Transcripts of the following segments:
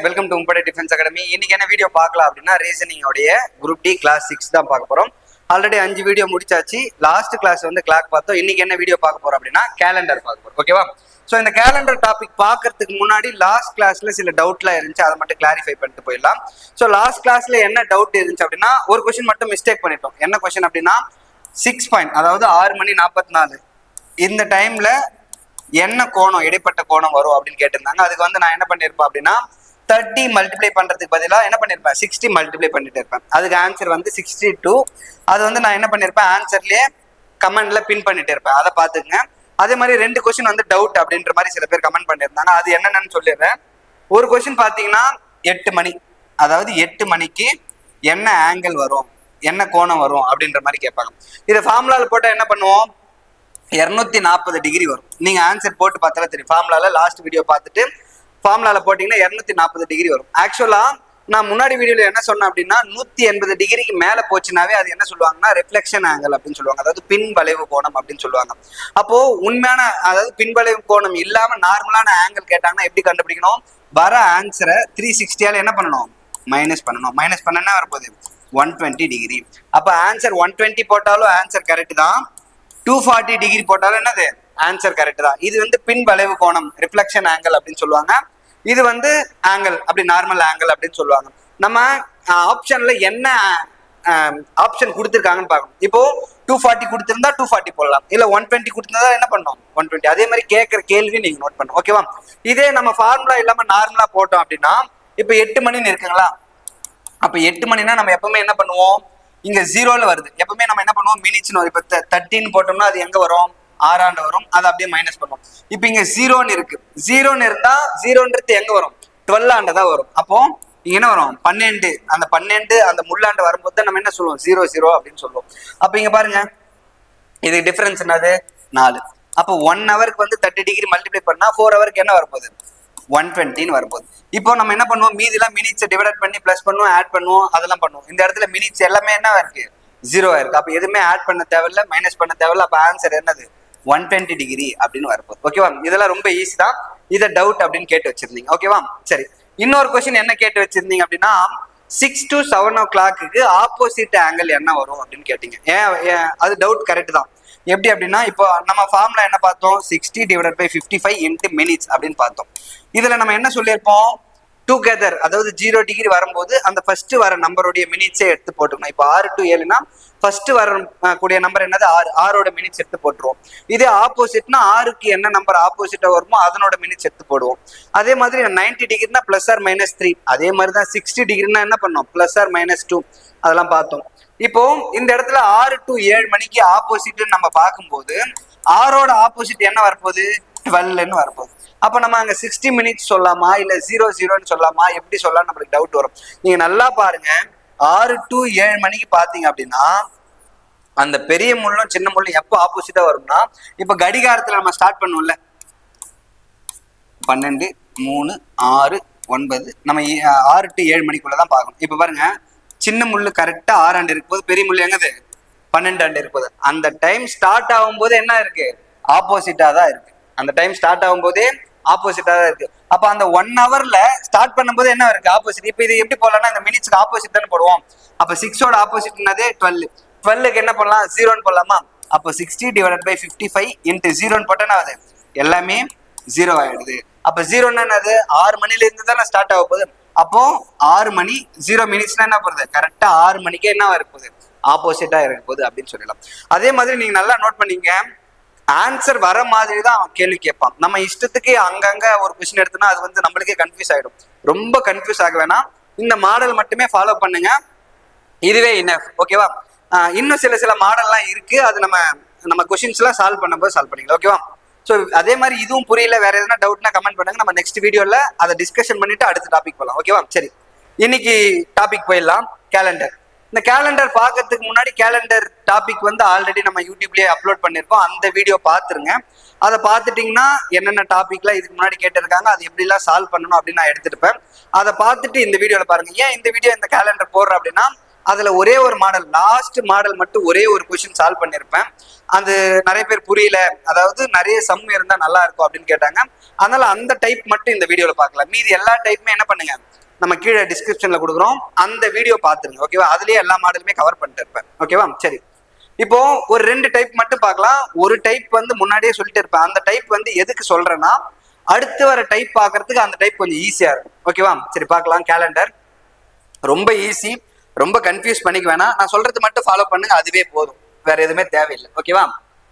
Welcome to உம்படை defence academy. இன்னைக்கு என்ன வீடியோ பார்க்கலாம் அப்படின்னா ரீசனிங் உடைய குரூப் டி கிளாஸ் 6 தான் பார்க்க போறோம். ஆல்ரெடி 5 வீடியோ முடிச்சாச்சு. லாஸ்ட் கிளாஸ் வந்து கிளாக் பார்த்தோம். இன்னைக்கு என்ன வீடியோ பார்க்க போறோம் அப்படின்னா கேலண்டர் பார்க்க போறோம். ஓகேவா? ஸோ இந்த கேலண்டர் டாபிக் பார்க்கறதுக்கு முன்னாடி லாஸ்ட் கிளாஸ்ல சில டவுட்லாம் இருந்துச்சு, அதை மட்டும் கிளாரிஃபை பண்ணிட்டு போயிடலாம். ஸோ லாஸ்ட் கிளாஸ்ல என்ன டவுட் இருந்துச்சு அப்படின்னா ஒரு கொஸ்டின் மட்டும் மிஸ்டேக் பண்ணிட்டோம். என்ன கொஸ்டின் அப்படின்னா 6 பாயிண்ட், அதாவது 6:44 இந்த டைம்ல என்ன கோணம், இடைப்பட்ட கோணம் வரும் அப்படின்னு கேட்டிருந்தாங்க. அதுக்கு வந்து நான் என்ன பண்ணிருப்பேன் அப்படின்னா 30 மல்டிப்ளை பண்றதுக்கு பதிலாக என்ன பண்ணிருப்பேன் 60 மல்டிப்ளை பண்ணிட்டு இருப்பேன். அதுக்கு ஆன்சர் வந்து 62. அது வந்து நான் என்ன பண்ணிருப்பேன் ஆன்சர்லயே கமெண்ட்ல பின் பண்ணிட்டு இருப்பேன், அதை பாத்துக்கங்க. அதே மாதிரி 2 கொஸ்டின் வந்து டவுட் அப்படின்ற மாதிரி சில பேர் கமெண்ட் பண்ணிருந்தாங்க. அது என்னென்னு சொல்லிடுறேன். ஒரு கொஸ்டின் பாத்தீங்கன்னா 8 மணி, அதாவது 8 மணிக்கு என்ன ஆங்கிள் வரும், என்ன கோணம் வரும் அப்படின்ற மாதிரி கேட்பாங்க. இதை ஃபார்முலால போட்டா என்ன பண்ணுவோம் 240 டிகிரி வரும். நீங்க ஆன்சர் போட்டு பார்த்தாலே தெரியும். ஃபார்முலால லாஸ்ட் வீடியோ பார்த்துட்டு ஃபார்முலால போட்டீங்கன்னா 240 டிகிரி வரும். ஆக்சுவலா நான் முன்னாடி வீடியோல என்ன சொன்னேன் அப்படின்னா 180 டிகிரிக்கு மேல போச்சுனாவே அது என்ன சொல்லுவாங்கன்னா ரிஃப்ளெக்ஷன் ஆங்கிள் அப்படின்னு சொல்லுவாங்க, அதாவது பின் வளைவு கோணம் அப்படின்னு சொல்லுவாங்க. அப்போ உண்மையான, அதாவது பின் வளைவு கோணம் இல்லாம நார்மலான ஆங்கிள் கேட்டாங்கன்னா எப்படி கண்டுபிடிக்கணும், வர ஆன்சரை 360ஆல என்ன பண்ணணும் மைனஸ் பண்ணணும். மைனஸ் பண்ணா வரப்போகுது 120 டிகிரி. அப்ப ஆன்சர் 120 போட்டாலும் ஆன்சர் கரெக்ட் தான், 240 டிகிரி போட்டாலும் என்னது ஆன்சர் கரெக்ட் தான். இது வந்து பின் வளைவு கோணம் ரிஃப்ளெக்ஷன் ஆங்கிள் அப்படின்னு சொல்லுவாங்க. இது வந்து ஆங்கிள் அப்படி நார்மல் ஆங்கிள் அப்படின்னு சொல்லுவாங்க. நம்ம ஆப்ஷன்ல என்ன ஆப்ஷன் கொடுத்துருக்காங்கன்னு பார்க்கணும். இப்போ 240 கொடுத்திருந்தா 240 போடலாம், இல்ல 120 கொடுத்திருந்தா என்ன பண்ணணும் 120. அதே மாதிரி கேட்கிற கேள்வி நீங்க நோட் பண்ணணும். ஓகேவா? இதே நம்ம ஃபார்முலா இல்லாம நார்மலா போட்டோம் அப்படின்னா இப்போ 8 மணின்னு இருக்குங்களா, அப்ப 8 மணினா நம்ம எப்பவுமே என்ன பண்ணுவோம் இங்க 0ல வருது. எப்பவுமே நம்ம என்ன பண்ணுவோம் மினிட்ஸ்னு வரும். இப்ப 13 போட்டோம்னா அது எங்க வரும் 6 வரும், அதை அப்படியே மைனஸ் பண்ணுவோம். இப்ப இங்க 0ன்னு இருக்கு, 0ன்னு இருந்தா 0ன்றது எங்க வரும் 12 தான் வரும். அப்போ இங்க என்ன வரும் 12. அந்த 12 அந்த முள்ளாண்டு வரும்போது நம்ம என்ன சொல்லுவோம் 00 அப்படின்னு சொல்லுவோம். அப்ப இங்க பாருங்க இதுக்கு டிஃபரன்ஸ் என்னது 4. அப்போ 1 ஹவருக்கு வந்து 30 டிகிரி மல்டிப்ளை பண்ணா 4 ஹவருக்கு என்ன வரப்போகுது 120 வரப்போகுது. இப்போ நம்ம என்ன பண்ணுவோம் மீதிலாம் மினிட்ஸை டிவைட் பண்ணி பிளஸ் பண்ணுவோம், ஆட் பண்ணுவோம், அதெல்லாம் பண்ணுவோம். இந்த இடத்துல மினிட்ஸ் எல்லாமே என்ன இருக்கு 0 இருக்கு. அப்ப எதுவுமே ஆட் பண்ண தேவையில்ல, மைனஸ் பண்ண தேவையில்ல. அப்ப ஆன்சர் என்னது 120 டிகிரி அப்படின்னு வரப்போகுது. ஓகேவா? இதெல்லாம் ரொம்ப ஈஸி தான். இதை டவுட் அப்படின்னு கேட்டு வச்சிருந்தீங்க. ஓகேவா? சரி, இன்னொரு கொஸ்டின் என்ன கேட்டு வச்சிருந்தீங்க அப்படின்னா 6 to 7 o'clock ஆப்போசிட் ஆங்கிள் என்ன வரும் அப்படின்னு கேட்டீங்க. ஏன் அது டவுட் கரெக்ட் தான். எப்படி அப்படின்னா இப்போ நம்ம ஃபார்முலா என்ன பார்த்தோம் 60 / 55 into மினிட்ஸ் அப்படின்னு பார்த்தோம். இதுல நம்ம என்ன சொல்லியிருப்போம் டுகெதர், அதாவது 0 டிகிரி வரும்போது அந்த ஃபர்ஸ்ட் வர நம்பருடைய மினிட்ஸே எடுத்து போட்டுக்கணும். இப்போ 6 to 7னா ஃபர்ஸ்ட் வர கூடிய நம்பர் என்னது 6, 6ஓட மினிட்ஸ் எடுத்து போட்டுருவோம். இதே ஆப்போசிட்னா 6க்கு என்ன நம்பர் ஆப்போசிட்டா வருமோ அதனோட மினிட்ஸ் எடுத்து போடுவோம். அதே மாதிரி 90 டிகிரினா +or-3, அதே மாதிரி தான் 60 டிகிரினா என்ன பண்ணோம் +or-2, அதெல்லாம் பார்த்தோம். இப்போ இந்த இடத்துல 6 to 7 மணிக்கு ஆப்போசிட் நம்ம பார்க்கும்போது 6ஓட ஆப்போசிட் என்ன வரப்போகுது 12ன்னு வரப்போகுது. அப்ப நம்ம அங்க 60 மினிட்ஸ் சொல்லலாமா இல்ல 00ன்னு சொல்லலாமா, எப்படி சொல்லலாம் நம்மளுக்கு டவுட் வரும். நீங்க நல்லா பாருங்க 6 to 7 மணிக்கு பாத்தீங்க அப்படின்னா அந்த பெரிய முள்ளும் சின்ன முள்ளும் எப்போ ஆப்போசிட்டா வரும்னா இப்ப கடிகாரத்துல நம்ம ஸ்டார்ட் பண்ணுவோம்ல 12, 3, 6, 9 நம்ம 6 to 7 மணிக்குள்ளதான் பார்க்கணும். இப்ப பாருங்க சின்ன முள்ளு கரெக்டா 6 இருக்கும்போது பெரிய முள்ளு எங்கது 12 இருக்கும்போது அந்த டைம் ஸ்டார்ட் ஆகும் போது என்ன இருக்கு ஆப்போசிட்டா தான் இருக்கு. அந்த டைம் ஸ்டார்ட் ஆகும் போதே ஆப்போசிட்டா தான் இருக்கு. அப்ப அந்த 1 ஹவர்ல ஸ்டார்ட் பண்ணும்போது என்ன இருக்கு ஆப்போசிட். இப்ப இது எப்படி போடலாம்னா இந்த மினிட்ஸ்க்கு ஆப்போசிட் தானே போடுவோம். அப்ப 6ஓட ஆப்போசிட் என்னது 12. 12க்கு என்ன பண்ணலாம் 0ன்னு போடலாமா. அப்போ 60 / 55 into 0ன்னு போட்டா என்ன ஆகுது எல்லாமே 0 ஆயிடுது. அப்ப 0ன்னா என்னது 6 மணில இருந்து தானே ஸ்டார்ட் ஆக போகுது. அப்போ 6 மணி 0 மினிட்ஸ்னா என்ன போகுது கரெக்டா 6 மணிக்கே என்ன இருக்க போகுது ஆப்போசிட்டா இருக்க போகுது அப்படின்னு சொல்லலாம். அதே மாதிரி நீங்க நல்லா நோட் பண்ணீங்க ஆன்சர் வர மாதிரி தான் அவன் கேள்வி கேட்பான். நம்ம இஷ்டத்துக்கு அங்கங்க ஒரு கொஸ்டின் எடுத்தோம்னா அது வந்து நம்மளுக்கே கன்ஃபியூஸ் ஆயிடும். ரொம்ப கன்ஃபியூஸ் ஆக வேணாம், இந்த மாடல் மட்டுமே ஃபாலோ பண்ணுங்க, இதுவே இனஃப். ஓகேவா? இன்னும் சில மாடல்லாம் இருக்கு, அது நம்ம கொஸ்டின்ஸ் எல்லாம் சால்வ் பண்ணும்போது சால்வ் பண்ணிக்கலாம். ஓகேவா? ஸோ அதே மாதிரி இதுவும் புரியல, வேற எதனா டவுட்னா கமெண்ட் பண்ணுங்க, நம்ம நெக்ஸ்ட் வீடியோல அதை டிஸ்கஷன் பண்ணிட்டு அடுத்த டாபிக் போகலாம். ஓகேவா? சரி, இன்னைக்கு டாபிக் போயிடலாம். கேலண்டர். இந்த கேலண்டர் பார்க்கறதுக்கு முன்னாடி கேலண்டர் டாபிக் வந்து ஆல்ரெடி நம்ம யூடியூப்லயே அப்லோட் பண்ணிருக்கோம், அந்த வீடியோ பார்த்துருங்க. அதை பார்த்துட்டீங்கன்னா என்னென்ன டாபிக்லாம் இதுக்கு முன்னாடி கேட்டிருக்காங்க அது எப்படிலாம் சால்வ் பண்ணணும் அப்படின்னு நான் எடுத்துருப்பேன். அதை பார்த்துட்டு இந்த வீடியோல பாருங்க. ஏன் இந்த வீடியோ இந்த கேலண்டர் போடுறேன் அப்படின்னா அதுல ஒரே ஒரு மாடல், லாஸ்ட் மாடல் மட்டும் ஒரே ஒரு கொஸ்டின் சால்வ் பண்ணிருப்பேன். அது நிறைய பேர் புரியல, அதாவது நிறைய சம் இருந்தா நல்லா இருக்கும் அப்படின்னு கேட்டாங்க. அதனால அந்த டைப் மட்டும் இந்த வீடியோல பார்க்கலாம். மீதி எல்லா டைப்புமே என்ன பண்ணுங்க, நம்ம கீழே டிஸ்கிரிப்ஷன்ல கொடுக்குறோம், அந்த வீடியோ பார்த்துருங்க. ஓகேவா? அதுலயே எல்லா மாடலுமே கவர் பண்ணிட்டு இருப்பேன். ஓகேவா? சரி, இப்போ ஒரு 2 டைப் மட்டும் பார்க்கலாம். ஒரு டைப் வந்து முன்னாடியே சொல்லிட்டு இருப்பேன். அந்த டைப் வந்து எதுக்கு சொல்றேன்னா, அடுத்து வர டைப் பார்க்கறதுக்கு அந்த டைப் கொஞ்சம் ஈஸியா இருக்கும். ஓகேவா? சரி, பார்க்கலாம். கேலண்டர் ரொம்ப ஈஸி, ரொம்ப கன்ஃபியூஸ் பண்ணிக்க வேணாம். நான் சொல்றது மட்டும் ஃபாலோ பண்ணுங்க, அதுவே போதும், வேற எதுவுமே தேவையில்லை. ஓகேவா?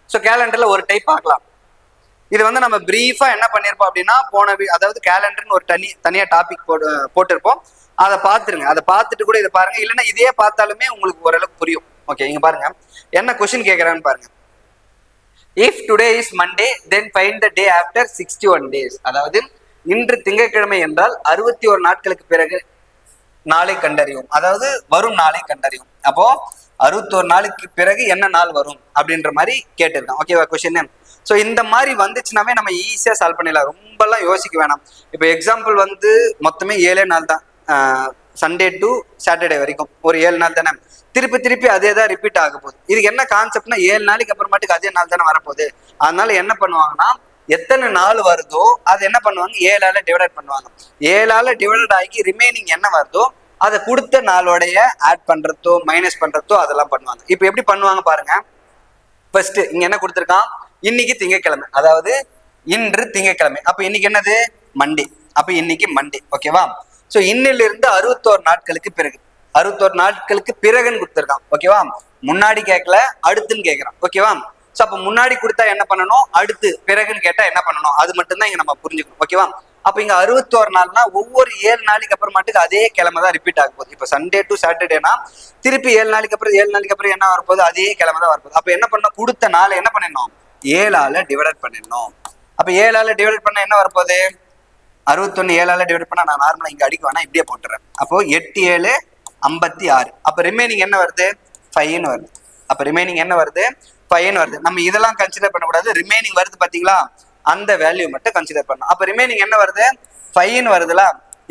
ஸோ கேலண்டர்ல ஒரு டைப் பார்க்கலாம். இது வந்து நம்ம பிரீஃபா என்ன பண்ணிருப்போம் அப்படின்னா, அதாவது கேலண்டர்னு ஒரு தனியா டாபிக் போட்டிருப்போம். அதை பார்த்துருங்க. அதை பார்த்துட்டு கூட இதை பாருங்க, இல்லைன்னா இதே பார்த்தாலுமே உங்களுக்கு ஓரளவுக்கு புரியும். ஓகே, இங்க பாருங்க என்ன கொஸ்டின் கேட்கறான்னு பாருங்க. If today is Monday then find the day after 61 days. அதாவது இன்று திங்கட்கிழமை என்றால் 61 நாட்களுக்கு பிறகு நாளை கண்டறியும், அதாவது வரும் நாளை கண்டறியும். அப்போ 61 நாளுக்கு பிறகு என்ன நாள் வரும் அப்படின்ற மாதிரி கேட்டிருக்கான். ஓகேவா கொஸ்டின்? ஸோ இந்த மாதிரி வந்துச்சுனாவே நம்ம ஈஸியா சால்வ் பண்ணிடலாம், ரொம்பலாம் யோசிக்க வேணாம். இப்போ எக்ஸாம்பிள் வந்து மொத்தமே 7 நாள் தான், சண்டே டு சாட்டர்டே வரைக்கும் ஒரு 7 நாள் தானே. திருப்பி திருப்பி அதே தான் ரிப்பீட் ஆக போகுது. இதுக்கு என்ன கான்செப்ட்னா, 7 நாளைக்கு அப்புறமாட்டுக்கு அதே நாள் தானே வரப்போகுது. அதனால என்ன பண்ணுவாங்கன்னா, எத்தனை நாள் வருதோ அது என்ன பண்ணுவாங்க, 7ஆல டிவைட் பண்ணுவாங்க. 7ஆல டிவைட் ஆகி ரிமைனிங் என்ன வருதோ அதை கொடுத்த நாளோடைய ஆட் பண்றதோ மைனஸ் பண்றதோ அதெல்லாம் பண்ணுவாங்க. இப்போ எப்படி பண்ணுவாங்க பாருங்க. ஃபர்ஸ்ட் இங்க என்ன கொடுத்துருக்கான், இன்னைக்கு திங்கட்கிழமை, அதாவது இன்று திங்கட்கிழமை. அப்ப இன்னைக்கு என்னது, மண்டே. அப்ப இன்னைக்கு மண்டே. ஓகேவா? ஸோ இன்னிலிருந்து 61 நாட்களுக்கு பிறகு, 61 நாட்களுக்கு பிறகுன்னு கொடுத்துருக்கான். ஓகேவா? முன்னாடி கேட்கல, அடுத்துன்னு கேட்கறான். ஓகேவா? ஸோ அப்போ முன்னாடி கொடுத்தா என்ன பண்ணணும், அடுத்து பிறகுன்னு கேட்டா என்ன பண்ணணும், அது மட்டும் தான் இங்க நம்ம புரிஞ்சுக்கணும். ஓகேவா? அப்ப இங்க 61 நாள்னா ஒவ்வொரு 7 நாளைக்கு அப்புறமாட்டுக்கு அதே கிழமை தான் ரிப்பீட் ஆக போகுது. இப்போ சண்டே டு சாட்டர்டேனா திருப்பி 7 நாளைக்கு அப்புறம் 7 நாளைக்கு அப்புறம் என்ன வரப்போகுது, அதே கிழமை தான் வரப்போகுது. அப்ப என்ன பண்ணணும், கொடுத்த நாளை என்ன பண்ணிடணும், 7ஆல டிவைட் பண்ணிடணும். அப்ப 7ஆல டிவைட் பண்ண என்ன வரப்போகுது, 61 7ஆல டிவைட் பண்ணா, நான் நார்மலா இங்க அடிக்க வேணா இப்படியே போட்டுறேன். அப்போ 8 7 56. அப்ப ரிமைனிங் என்ன வருது, 5ன்னு வருது. அப்ப ரிமைனிங் என்ன வருது, 5ன்னு வருது. நம்ம இதெல்லாம் கன்சிடர் பண்ணக்கூடாது, ரிமைனிங் வருது பாத்தீங்களா, அந்த வேல்யூ மட்டும் கன்சிடர் பண்ணணும். அப்ப ரிமைனிங் என்ன வருது, 5ன்னு வருதுல.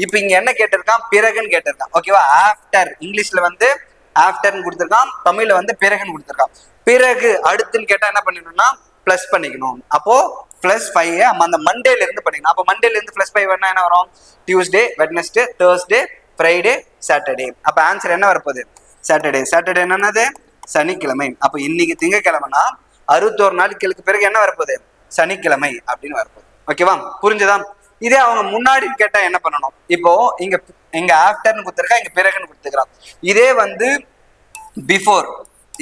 இப்ப இங்க என்ன கேட்டிருக்கான், பிறகுன்னு கேட்டிருக்கான். ஓகேவா? ஆஃப்டர், இங்கிலீஷ்ல வந்து ஆஃப்டர்னு கொடுத்துருக்கான், தமிழ்ல வந்து பிறகுன்னு கொடுத்துருக்கான். பிறகு அடுத்துன்னு கேட்டா என்ன பண்ணிடணும்னா பிளஸ் பண்ணிக்கணும். அப்போ +5 அந்த மண்டேல இருந்து பண்ணிக்கணும். அப்போ மண்டேல இருந்து +5 வேணா என்ன வரும், Tuesday, Wednesday, Thursday, Friday, Saturday. அப்ப ஆன்சர் என்ன வரப்போகுது, சாட்டர்டே. சாட்டர்டே என்னது, சனிக்கிழமை. அப்ப இன்னைக்கு திங்கக்கிழமைனா 61 நாட்களுக்கு பிறகு என்ன வரப்போகுது, சனிக்கிழமை அப்படின்னு வரப்போகுது. ஓகேவா? புரிஞ்சுதா? இதே அவங்க முன்னாடி கேட்டா என்ன பண்ணணும், இப்போ இங்க ஆஃப்டர்னு கொடுத்துருக்கா, இங்க பிறகுன்னு கொடுத்துருக்கான். இதே வந்து பிஃபோர்,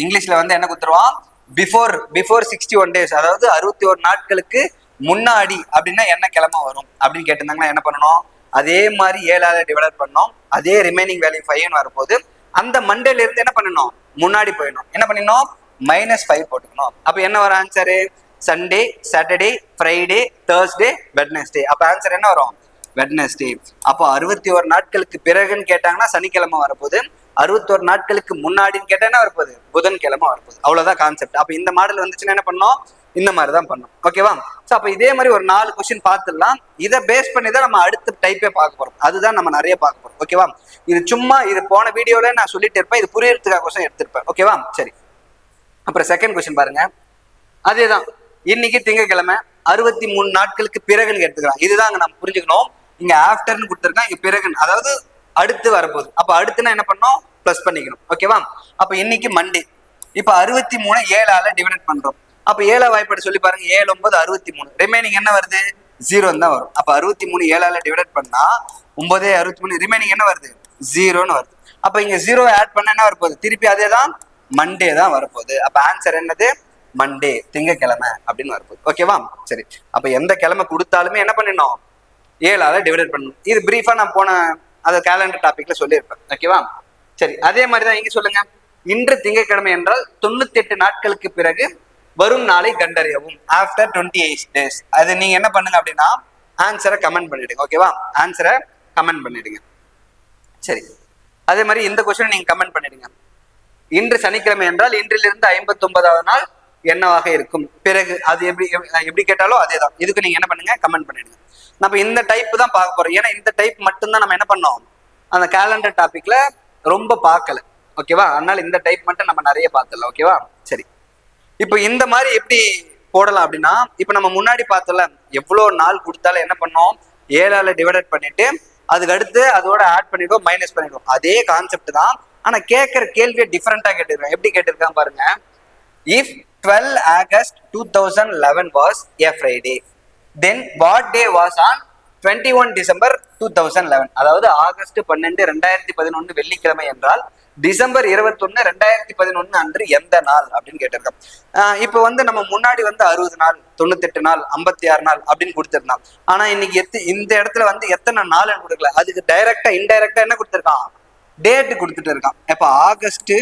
இங்கிலீஷ்ல வந்து என்ன கொடுத்துருவான், பிஃபோர் 61 days, அதாவது 61 நாட்களுக்கு முன்னாடி அப்படின்னா என்ன கிழமை வரும் அப்படின்னு கேட்டிருந்தாங்கன்னா என்ன பண்ணணும், அதே மாதிரி 7ஆல டிவைட் பண்ணோம், அதே ரிமைனிங் வேல்யூ 5ன்னு வரப்போகுது. அந்த மண்டேல இருந்து என்ன பண்ணணும், முன்னாடி போயிடணும். என்ன பண்ணிடணும், -5 போட்டுக்கணும். அப்ப என்ன வரும் answer, Sunday, Saturday, Friday, Thursday, Wednesday. அப்ப ஆன்சர் என்ன வரும், வெட்னஸ்டே. அப்போ 61 நாட்களுக்கு பிறகுன்னு கேட்டாங்கன்னா சனிக்கிழமை வரப்போகுது, 61 நாட்களுக்கு முன்னாடின்னு கேட்டா என்ன வரப்போகுது, புதன்கிழமை வரப்போகுது. அவ்வளவுதான் கான்செப்ட். அப்ப இந்த மாடல் வந்துச்சுன்னா என்ன பண்ணோம், இந்த மாதிரி தான் பண்ணும். ஓகேவா? ஸோ அப்போ இதே மாதிரி ஒரு 4 கொஸ்டின் பார்த்துடலாம். இதை பேஸ் பண்ணி தான் நம்ம அடுத்த டைப்பே பார்க்க போறோம். அதுதான் நம்ம நிறைய பார்க்க போறோம். ஓகேவா? இது சும்மா இது போன வீடியோல நான் சொல்லிட்டு இருப்பேன், இது புரியறதுக்காக கொஸ்டின் எடுத்திருப்பேன். ஓகேவா? சரி, அப்புறம் செகண்ட் கொஸ்டின் பாருங்க. அதேதான், இன்னைக்கு திங்கட்கிழமை 63 நாட்களுக்கு பிறகுன்னு எடுத்துக்கலாம். இதுதான் நம்ம புரிஞ்சுக்கணும். இங்க ஆஃப்டர்னு கொடுத்துருக்கான், இங்க பிறகுன்னு, அதாவது அடுத்து வரப்போகுது. அப்ப அடுத்துனா என்ன பண்ணோம், பிளஸ் பண்ணிக்கணும். ஓகேவா? அப்ப இன்னைக்கு மண்டே. இப்ப 63 7ஆல டிவைட் பண்றோம். அப்ப 7 வாய்ப்பாடு சொல்லி பாருங்க, 7 9 63. ரிமைனிங் என்ன வருது, 0 தான் வரும். அப்ப 63 7ஆல டிவைட் பண்ணா 9 63, ரிமைனிங் என்ன வருது, 0ன்னு வருது. அப்ப இங்க 0 ஆட் பண்ண என்ன வரப்போகுது, திருப்பி அதே தான், மண்டே தான் வரப்போகுது. அப்ப ஆன்சர் என்னது, மண்டே, திங்கக்கிழமை அப்படின்னு வரப்போகுது. ஓகேவா? சரி, அப்ப எந்த கிழமை கொடுத்தாலுமே என்ன பண்ணிடணும், 7ஆல டிவைட் பண்ணணும். இது பிரீஃபா நான் போன அது கேலண்டர் டாபிக்ல சொல்லியிருப்பேன். ஓகேவா? சரி, அதே மாதிரி தான் இங்க சொல்லுங்க. இன்று திங்கட்கிழமை என்றால் 98 நாட்களுக்கு பிறகு வரும் நாளை கண்டறியவும், ஆஃப்டர் 28 days. அது நீங்க என்ன பண்ணுங்க அப்படின்னா ஆன்சரை கமெண்ட் பண்ணிடுங்க. ஓகேவா? ஆன்சரை கமெண்ட் பண்ணிடுங்க. சரி, அதே மாதிரி இந்த கொஸ்டின் நீங்க கமெண்ட் பண்ணிடுங்க. இன்று சனிக்கிழமை என்றால் இன்றிலிருந்து 59வது நாள் என்னவாக இருக்கும், பிறகு அது எப்படி கேட்டாலும் அதே தான். இதுக்கு நீங்க என்ன பண்ணுங்க, கமெண்ட் பண்ணிடுங்க. நம்ம இந்த டைப் தான் பார்க்க போறோம். ஏன்னா இந்த டைப் மட்டும்தான் நம்ம என்ன பண்ணோம், அந்த கேலண்டர் டாபிக்ல ரொம்ப பார்க்கல. ஓகேவா? அதனால இந்த டைப் மட்டும் நம்ம நிறைய பார்த்துடலாம். ஓகேவா? சரி, இப்போ இந்த மாதிரி எப்படி போடலாம் அப்படின்னா, இப்போ நம்ம முன்னாடி பார்த்தோம்ல, எவ்வளோ நாள் கொடுத்தாலும் என்ன பண்ணோம், 7ஆல டிவைடட் பண்ணிட்டு அதுக்கு அடுத்து அதோட ஆட் பண்ணிடுவோம், மைனஸ் பண்ணிடுவோம். அதே கான்செப்ட் தான். ஆனா கேட்கிற கேள்வியை டிஃபரெண்டா கேட்டிருக்கான். எப்படி கேட்டிருக்கான் பாருங்க. If 12 August 2011 was a Friday, then what day was on 21 December 2011? அதாவது ஆகஸ்ட் 12 2011 வெள்ளிக்கிழமை என்றால் டிசம்பர் 21 2011 அன்று எந்த நாள் அப்படின்னு கேட்டிருக்கோம். இப்போ வந்து நம்ம முன்னாடி வந்து 60 நாள், 98 நாள், 56 நாள் அப்படின்னு கொடுத்துருந்தோம். ஆனா இன்னைக்கு இந்த இடத்துல வந்து எத்தனை நாள்னு கொடுக்கல, அதுக்கு டைரக்டா இன்டைரக்டா என்ன கொடுத்துருக்கான், டேட் கொடுத்துட்டு இருக்கான். இப்போ ஆகஸ்ட்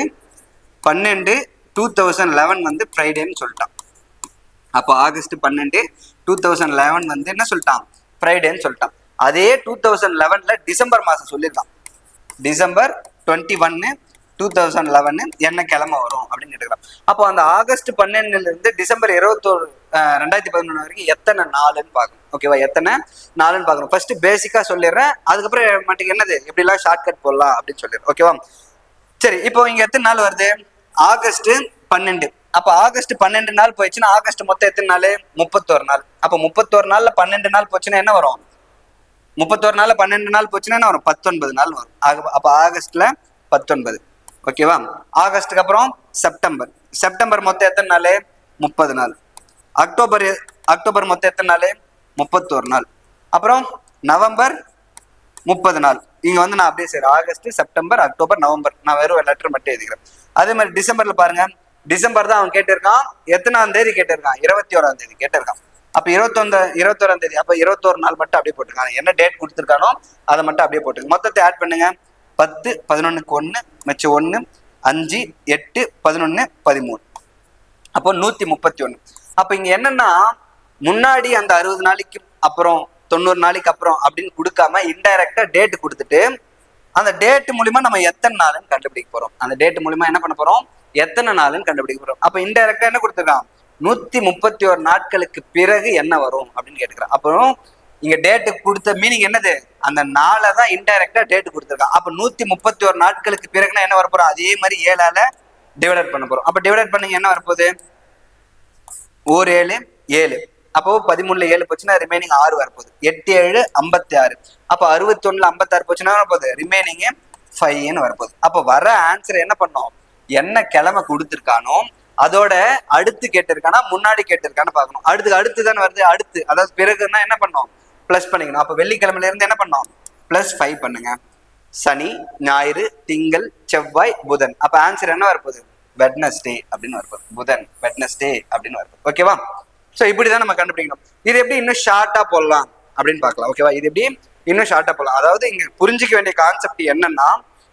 12 2011 வந்து ஃப்ரைடேன்னு சொல்லிட்டான். அப்போ ஆகஸ்ட் 12 2011 வந்து என்ன சொல்லிட்டான், ஃப்ரைடேன்னு சொல்லிட்டான். அதே 2011ல டிசம்பர் மாசம் சொல்லியிருக்கான். டிசம்பர் 21 2011 என்ன கிழமை வரும் அப்படின்னு கேட்டுக்கிறான். அப்போ அந்த ஆகஸ்ட் 12ல இருந்து டிசம்பர் 21 2011 வரைக்கும் எத்தனை நாளுன்னு பார்க்கணும். ஓகேவா? எத்தனை நாளுன்னு பார்க்கணும். ஃபர்ஸ்ட் பேசிக்கா சொல்லிடுறேன், அதுக்கப்புறம் மட்டும் என்னது எப்படிலாம் ஷார்ட்கட் போடலாம் அப்படின்னு சொல்லிடுறேன். ஓகேவா? சரி, இப்போ இங்க எத்தனை நாள் வருது, ஆகஸ்ட் 12. அப்ப ஆகஸ்ட் 12 நாள் போயிடுச்சுன்னா ஆகஸ்ட் மொத்தம் எத்தனை நாள், 31 நாள். அப்ப 31 நாள்ல 12 நாள் போச்சுன்னா என்ன வரும், 31 நாள்ல 12 நாள் போச்சுன்னா என்ன வரும், 19 நாள் வரும். அப்ப ஆகஸ்ட்ல 19. ஓகேவா? ஆகஸ்டுக்கு அப்புறம் செப்டம்பர். செப்டம்பர் மொத்தம் எத்தனை நாள், 30 நாள். அக்டோபர் மொத்தம் எத்தனை நாள், 31 நாள். அப்புறம் நவம்பர் 30 நாள். இங்க வந்து நான் அப்படியே சரி ஆகஸ்ட், செப்டம்பர், அக்டோபர், நவம்பர் நான் வெறும் லெட்டர் மட்டும் எழுதிக்கிறேன். அதே மாதிரி டிசம்பர்ல பாருங்க, டிசம்பர் தான் அவன் கேட்டிருக்கான். எத்தனாம் தேதி கேட்டிருக்கான், 21ஆம் தேதி கேட்டிருக்கான். அப்ப 21ஆம் தேதி, அப்ப 21 நாள் மட்டும் அப்படியே போட்டிருக்காங்க. என்ன டேட் கொடுத்துருக்கானோ அதை மட்டும் அப்படியே போட்டுருங்க. மொத்தத்தை ஆட் பண்ணுங்க. 10 11க்கு 1 மிச்சம் 1 5 8 11 13, அப்போ 131. அப்ப இங்க என்னன்னா, முன்னாடி அந்த 60 நாளைக்கு அப்புறம் 90 நாளைக்கு அப்புறம் அப்படின்னு கொடுக்காம இன்டைரக்டா டேட் கொடுத்துட்டு அந்த டேட் மூலியமா நம்ம எத்தனை நாள்னு கண்டுபிடிக்க போறோம். அந்த டேட் மூலியமா என்ன பண்ண போறோம், எத்தனை நாள்னு கண்டுபிடிக்க போறோம். அப்ப இன்டைரக்டா என்ன கொடுத்துருக்கான், 131 நாட்களுக்கு பிறகு என்ன வரும் அப்படின்னு கேட்டுக்கிறான். அப்புறம் இங்க டேட்டு கொடுத்த மீனிங் என்னது, அந்த நாளை தான் இன்டைரக்டா டேட் கொடுத்துருக்கான். அப்ப 131 நாட்களுக்கு பிறகுனா என்ன வரப்போறோம், அதே மாதிரி 7ஆல டிவைட் பண்ண போறோம். அப்ப டிவைட் பண்ணீங்க என்ன வரப்போகுது, 7 7. அப்போ 13ல 7 போச்சுன்னா ரிமைனிங் 6 வரப்போகுது. 8 7 56. அப்போ 61ல 56 போச்சுன்னா வரப்போகுது, ரிமைனிங் 5ன்னு வரப்போகுது. அப்போ வர ஆன்சர் என்ன பண்ணோம், என்ன கிழமை கொடுத்துருக்கானோ அதோட அடுத்து கேட்டிருக்கானா முன்னாடி கேட்டிருக்கான்னு பார்க்கணும். அடுத்து தானே வருது, அடுத்து அதாவது பிறகுன்னா என்ன பண்ணோம், பிளஸ் பண்ணிக்கணும். அப்போ வெள்ளிக்கிழமையில இருந்து என்ன பண்ணோம், +5 பண்ணுங்க. சனி ஞாயிறு திங்கள் செவ்வாய் புதன். அப்ப ஆன்சர் என்ன வரப்போகுது, வெட்னஸ்டே அப்படின்னு வரப்போகுது. புதன் வெட்னஸ்டே அப்படின்னு வரப்போகுது. ஓகேவா? ஸோ இப்படிதான் நம்ம கண்டுபிடிக்கணும். இது எப்படி இன்னும் ஷார்ட்டா போடலாம் அப்படின்னு பார்க்கலாம். ஓகேவா? இது எப்படி இன்னும் ஷார்ட்டா போடலாம். அதாவது இங்க புரிஞ்சிக்க வேண்டிய கான்செப்ட் என்னன்னா,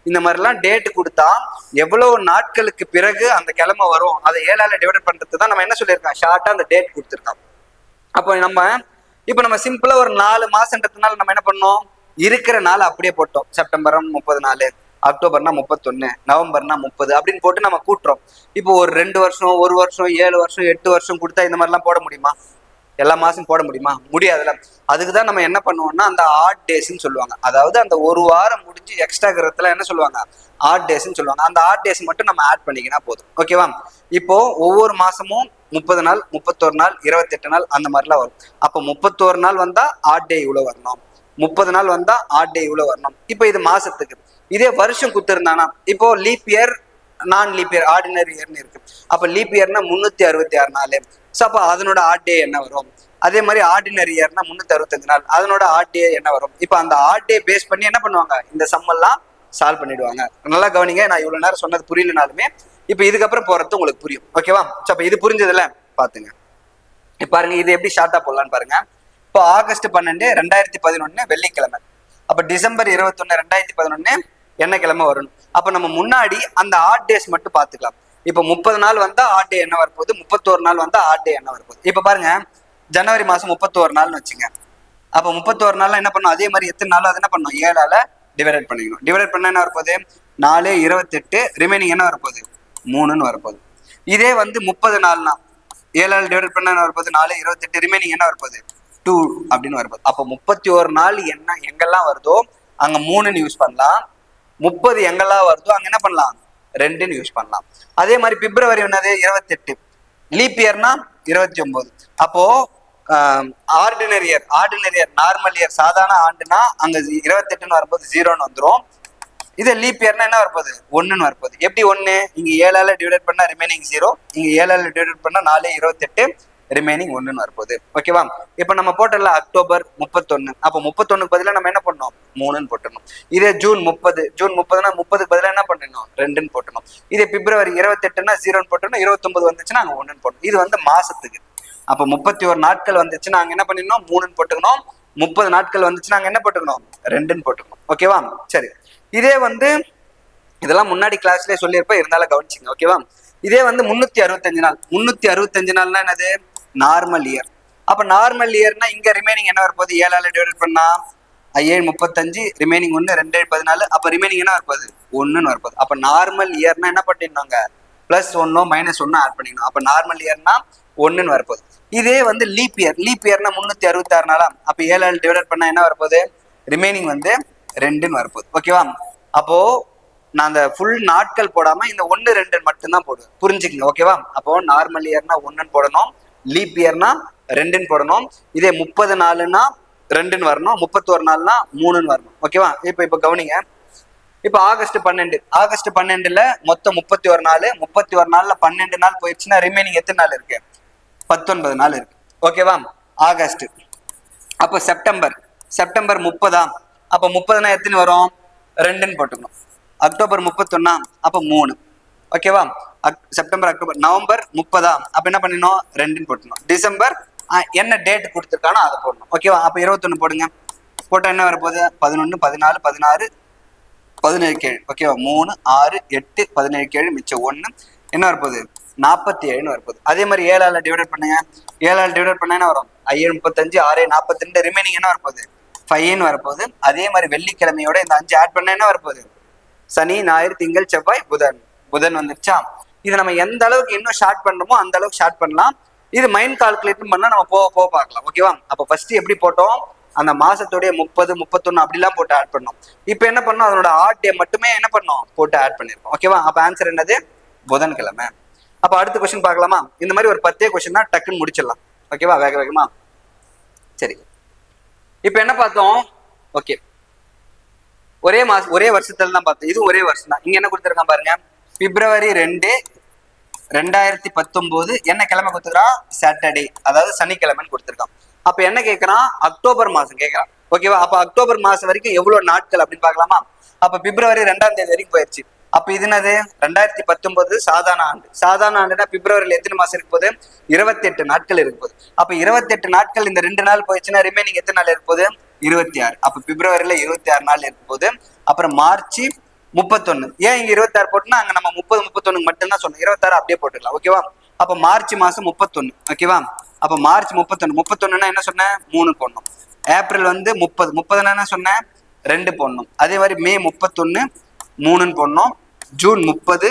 இந்த மாதிரிலாம் டேட் கொடுத்தா எவ்வளவு நாட்களுக்கு பிறகு அந்த கிழமை வரும் அதை 7ஆல டிவைட் பண்றது தான் நம்ம என்ன சொல்லியிருக்கோம், ஷார்ட்டா அந்த டேட் கொடுத்துருக்கோம். அப்போ நம்ம சிம்பிளா ஒரு 4 மாசன்றதுனால நம்ம என்ன பண்ணோம், இருக்கிற நாள் அப்படியே போட்டோம். செப்டம்பர் 30 நாள், அக்டோபர்னா 31, நவம்பர்னா 30 அப்படின்னு போட்டு நம்ம கூட்டுறோம். இப்போ ஒரு 2 வருஷம், 1 வருஷம், 7 வருஷம், 8 வருஷம் கொடுத்தா இந்த மாதிரிலாம் போட முடியுமா, எல்லா மாசம் போட முடியுமா, முடியாதுல. அதுக்கு தான் நம்ம என்ன பண்ணுவோம்னா அந்த ஆட் டேஸ்ன்னு சொல்லுவாங்க. அதாவது அந்த ஒரு வாரம் முடிஞ்சு எக்ஸ்ட்ரா இருக்கிறதுல என்ன சொல்லுவாங்க, ஆட் டேஸ்ன்னு சொல்லுவாங்க. அந்த ஆட் டேஸ் மட்டும் நம்ம ஆட் பண்ணிக்கினா போதும். ஓகேவா? இப்போ ஒவ்வொரு மாசமும் 30 நாள், 31 நாள், 28 நாள் அந்த மாதிரிலாம் வரும். அப்போ 31 நாள் வந்தா ஆட் டே இவ்வளவு வரணும், 30 நாள் வந்தா ஆட் டே இவ்வளவு வரணும். இப்போ இது மாசத்துக்கு. இதே வருஷம் குத்துருந்தானா, இப்போ லீப் இயர், நான் லீப் இயர், ஆர்டினரி இயர்னு இருக்கு. அப்ப லீப் இயர்னா 366 நாள். ஸோ அப்போ அதனோட ஆட் டே என்ன வரும், அதே மாதிரி ஆர்டினரி இயர்னா 365 நாள், அதனோட ஆட் டே என்ன வரும். இப்போ அந்த ஆட் டே பேஸ் பண்ணி என்ன பண்ணுவாங்க, இந்த சம்மெல்லாம் சால்வ் பண்ணிடுவாங்க. நல்லா கவனிங்க, நான் இவ்வளவு நேரம் சொன்னது புரியலனாலுமே இப்போ இதுக்கப்புறம் போறது உங்களுக்கு புரியும். ஓகேவா? ஸோ அப்போ இது புரிஞ்சதுல பாத்துங்க. இப்போ பாருங்க இது எப்படி ஷார்ட்டா போடலான்னு பாருங்க. இப்போ ஆகஸ்ட் 12 2011 வெள்ளிக்கிழமை. அப்ப டிசம்பர் 21 2011 என்ன கிழமை வரும். அப்ப நம்ம முன்னாடி அந்த ஆட் டேஸ் மட்டும் பாத்துக்கலாம். இப்ப 30 நாள் வந்தா ஆட் டே என்ன வரப்போகுது, 31 நாள் வந்தா ஆட் டே என்ன வரப்போகுது. இப்ப பாருங்க, ஜனவரி மாசம் 31 நாள்னு வச்சுங்க. அப்ப 31 நாள்ல என்ன பண்ணும், அதே மாதிரி எத்தனை நாளும் அது என்ன பண்ணும், 7ஆல டிவைட் பண்ணிக்கணும். டிவைட் பண்ண என்ன வரப்போகுது, 4 28, ரிமைனிங் என்ன வரப்போகுது, 3ன்னு வரப்போகுது. இதே வந்து 30 நாள்னா 7ஆல டிவைட் பண்ண என்ன வரப்போகுது, 4 28, ரிமைனிங் என்ன வரப்போகுது, 2 அப்படின்னு வரப்போகுது. அப்போ 31 நாள் எங்கெல்லாம் வருதோ அங்க 3ன்னு யூஸ் பண்ணலாம். 30 எங்கெல்லாம் வருதோ அங்க என்ன பண்ணலாம், 2ன்னு யூஸ் பண்ணலாம். அதே மாதிரி பிப்ரவரி என்னது 28, லீப் இயர்னா 29. அப்போ ஆர்டினரி இயர் நார்மல் இயர் சாதாரண ஆண்டுனா அங்க 28ன்னு வரும்போது 0ன்னு வந்துடும். இதே லீப் இயர்னா என்ன வரப்போகுது 1ன்னு வரப்போகுது. எப்படி 1? இங்க 7ஆல டிவைட் பண்ணா ரிமைனிங் 0, இங்க 7ஆல டிவைட் பண்ணா 4 28, ரிமைனிங் 1ன்னு வரப்போகுது. ஓகேவா? இப்போ நம்ம போட்டல அக்டோபர் 31, அப்போ 31க்கு பதிலாக நம்ம என்ன பண்ணோம் 3ன்னு போட்டணும். இதே ஜூன் 30, ஜூன் 30னா 30க்கு பதிலாக என்ன பண்ணணும் 2ன்னு போட்டணும். இதே பிப்ரவரி 28னா 0ன்னு போட்டணும், 29 வந்துச்சுன்னா அங்கே 1ன்னு போட்டணும். இது வந்து மாசத்துக்கு. அப்போ 31 நாட்கள் வந்துச்சுன்னா அங்க என்ன பண்ணிடணும் 3ன்னு போட்டுக்கணும். 30 நாட்கள் வந்துச்சுன்னா அங்க என்ன போட்டுக்கணும் 2ன்னு போட்டுக்கணும். ஓகேவா? சரி, இதே வந்து இதெல்லாம் முன்னாடி கிளாஸ்லயே சொல்லியிருப்பேன், இருந்தாலும் கவனிச்சிங்க. ஓகேவா? இதே வந்து 365 நாள். 365 நாள்னா என்னது நார்மல் இயர். அப்ப நார்மல் இயர்னா இங்க ரிமைனிங் என்ன வரப்போகுது 7ஆல டிவைட் பண்ணா 7 35, ரிமைனிங் 1 2 14, அப்ப ரிமைனிங் என்ன வரப்போகுது 1ன்னு வரப்போகுது. அப்ப நார்மல் இயர்னா என்ன பண்ணிருந்தாங்க +1 -1 ஆட் பண்ணிக்கணும். அப்ப நார்மல் இயர்னா 1ன்னு வரப்போகுது. இதே வந்து லீப் இயர்னா 366 நாளா, அப்ப 7ஆல டிவைட் பண்ணா என்ன வரப்போகுது ரிமைனிங் வந்து 2ன்னு வரப்போகுது. ஓகேவா? அப்போ நான் அந்த ஃபுல் நாட்கள் போடாம இந்த 1 2 மட்டும்தான் போடுவேன், புரிஞ்சுக்கங்க. ஓகேவா? அப்போ நார்மல் இயர்னா 1ன்னு போடணும், லீப் இயர்னா 2ன்னு போடணும். இதே 30 நாளுன்னா 2ன்னு வரணும், 31 நாள்னா 3ன்னு வரணும். ஓகேவா? இப்போ கவனிங்க. இப்போ ஆகஸ்ட் 12ல மொத்தம் 31 நாள். 31 நாள்ல 12 நாள் போயிடுச்சுன்னா ரிமைனிங் எத்தனை நாள் இருக்கு 19 நாள் இருக்கு. ஓகேவா? ஆகஸ்ட். அப்போ செப்டம்பர் 30, அப்போ 30னா எத்தனை வரும் 2ன்னு போட்டுக்கணும். அக்டோபர் 31, அப்போ 3. ஓகேவா? September October. நவம்பர் 30, அப்ப என்ன பண்ணணும் 2ன்னு போட்டணும். டிசம்பர் என்ன டேட் கொடுத்துருக்கானோ அதை போடணும். ஓகேவா? அப்ப 21 போடுங்க. போட்டா என்ன வரப்போகுது 11 14 16 17 ஓகேவா? 3 6 8 17 மிச்சம் 1 என்ன வரப்போகுது 47ன்னு வரப்போகுது. அதே மாதிரி 7ஆல டிவைட் பண்ணுங்க. 7ஆல டிவைட் பண்ணா என்ன வரும் 7 35 6 42, ரிமைனிங் என்ன வரப்போகுது 5ன்னு வரப்போகுது. அதே மாதிரி வெள்ளிக்கிழமையோட இந்த 5 ஆட் பண்ண என்ன வரப்போகுது சனி ஞாயிறு திங்கள் செவ்வாய் புதன் வந்துருச்சா? இது நம்ம எந்த அளவுக்கு இன்னும் ஷார்ட் பண்ணணுமோ அந்த அளவுக்கு ஷார்ட் பண்ணலாம். இது மைண்ட் கால்குலேட் பண்ணா நம்ம போக பார்க்கலாம். ஓகேவா? அப்போ ஃபர்ஸ்ட் எப்படி போட்டோம் அந்த மாசத்துடைய 30 31 அப்படிலாம் போட்டு ஆட் பண்ணோம். இப்போ என்ன பண்ணோம் அதனோட ஆட் டே மட்டுமே என்ன பண்ணோம் போட்டு ஆட் பண்ணிருக்கோம். ஓகேவா? அப்ப ஆன்சர் என்னது புதன்கிழமை. அப்ப அடுத்த கொஸ்டின் பார்க்கலாமா? இந்த மாதிரி ஒரு 10 கொஸ்டின் தான் டக்குன்னு முடிச்சிடலாம். ஓகேவா? வேகமா. சரி, இப்ப என்ன பார்த்தோம்? ஓகே, ஒரே வருஷத்துல தான் பார்த்தோம். இது ஒரே வருஷம் தான். இங்க என்ன கொடுத்துருக்கான் பாருங்க, பிப்ரவரி 2 2019 என்ன கிழமை கொடுத்துருக்கான் சாட்டர்டே, அதாவது சனிக்கிழமைன்னு கொடுத்துருக்கான். அப்ப என்ன கேட்கறான் அக்டோபர் மாசம் கேட்கறான். ஓகேவா? அப்ப அக்டோபர் மாசம் வரைக்கும் எவ்வளவு நாட்கள் அப்படின்னு பார்க்கலாமா? அப்ப பிப்ரவரி 2ஆம் தேதி வரைக்கும் போயிடுச்சு. அப்ப இது என்னது 2019 சாதாரண ஆண்டு. சாதாரண ஆண்டுனா பிப்ரவரியில எத்தனை மாசம் இருக்கு போது 28 நாட்கள் இருக்கு போது. அப்ப 28 நாட்கள் இந்த 2 நாள் போயிடுச்சுன்னா ரிமைனிங் எத்தனை நாள் இருக்கு போது 26. அப்ப பிப்ரவரியில 26 நாள் இருக்கும் போது அப்புறம் மார்ச் 31. ஏன் இங்க 26 போட்டுனா அங்க நம்ம 30 31 மட்டும் தான் சொன்னோம், 26 அப்படியே போட்டுக்கலாம். ஓகேவா? அப்ப மார்ச் மாசம் 31. ஓகேவா? அப்ப மார்ச் 31 என்ன சொன்னேன் 3 போடணும். ஏப்ரல் வந்து 30 என்ன சொன்னேன் 2 போடணும். அதே மாதிரி மே 31 3ன்னு போடணும். ஜூன் 30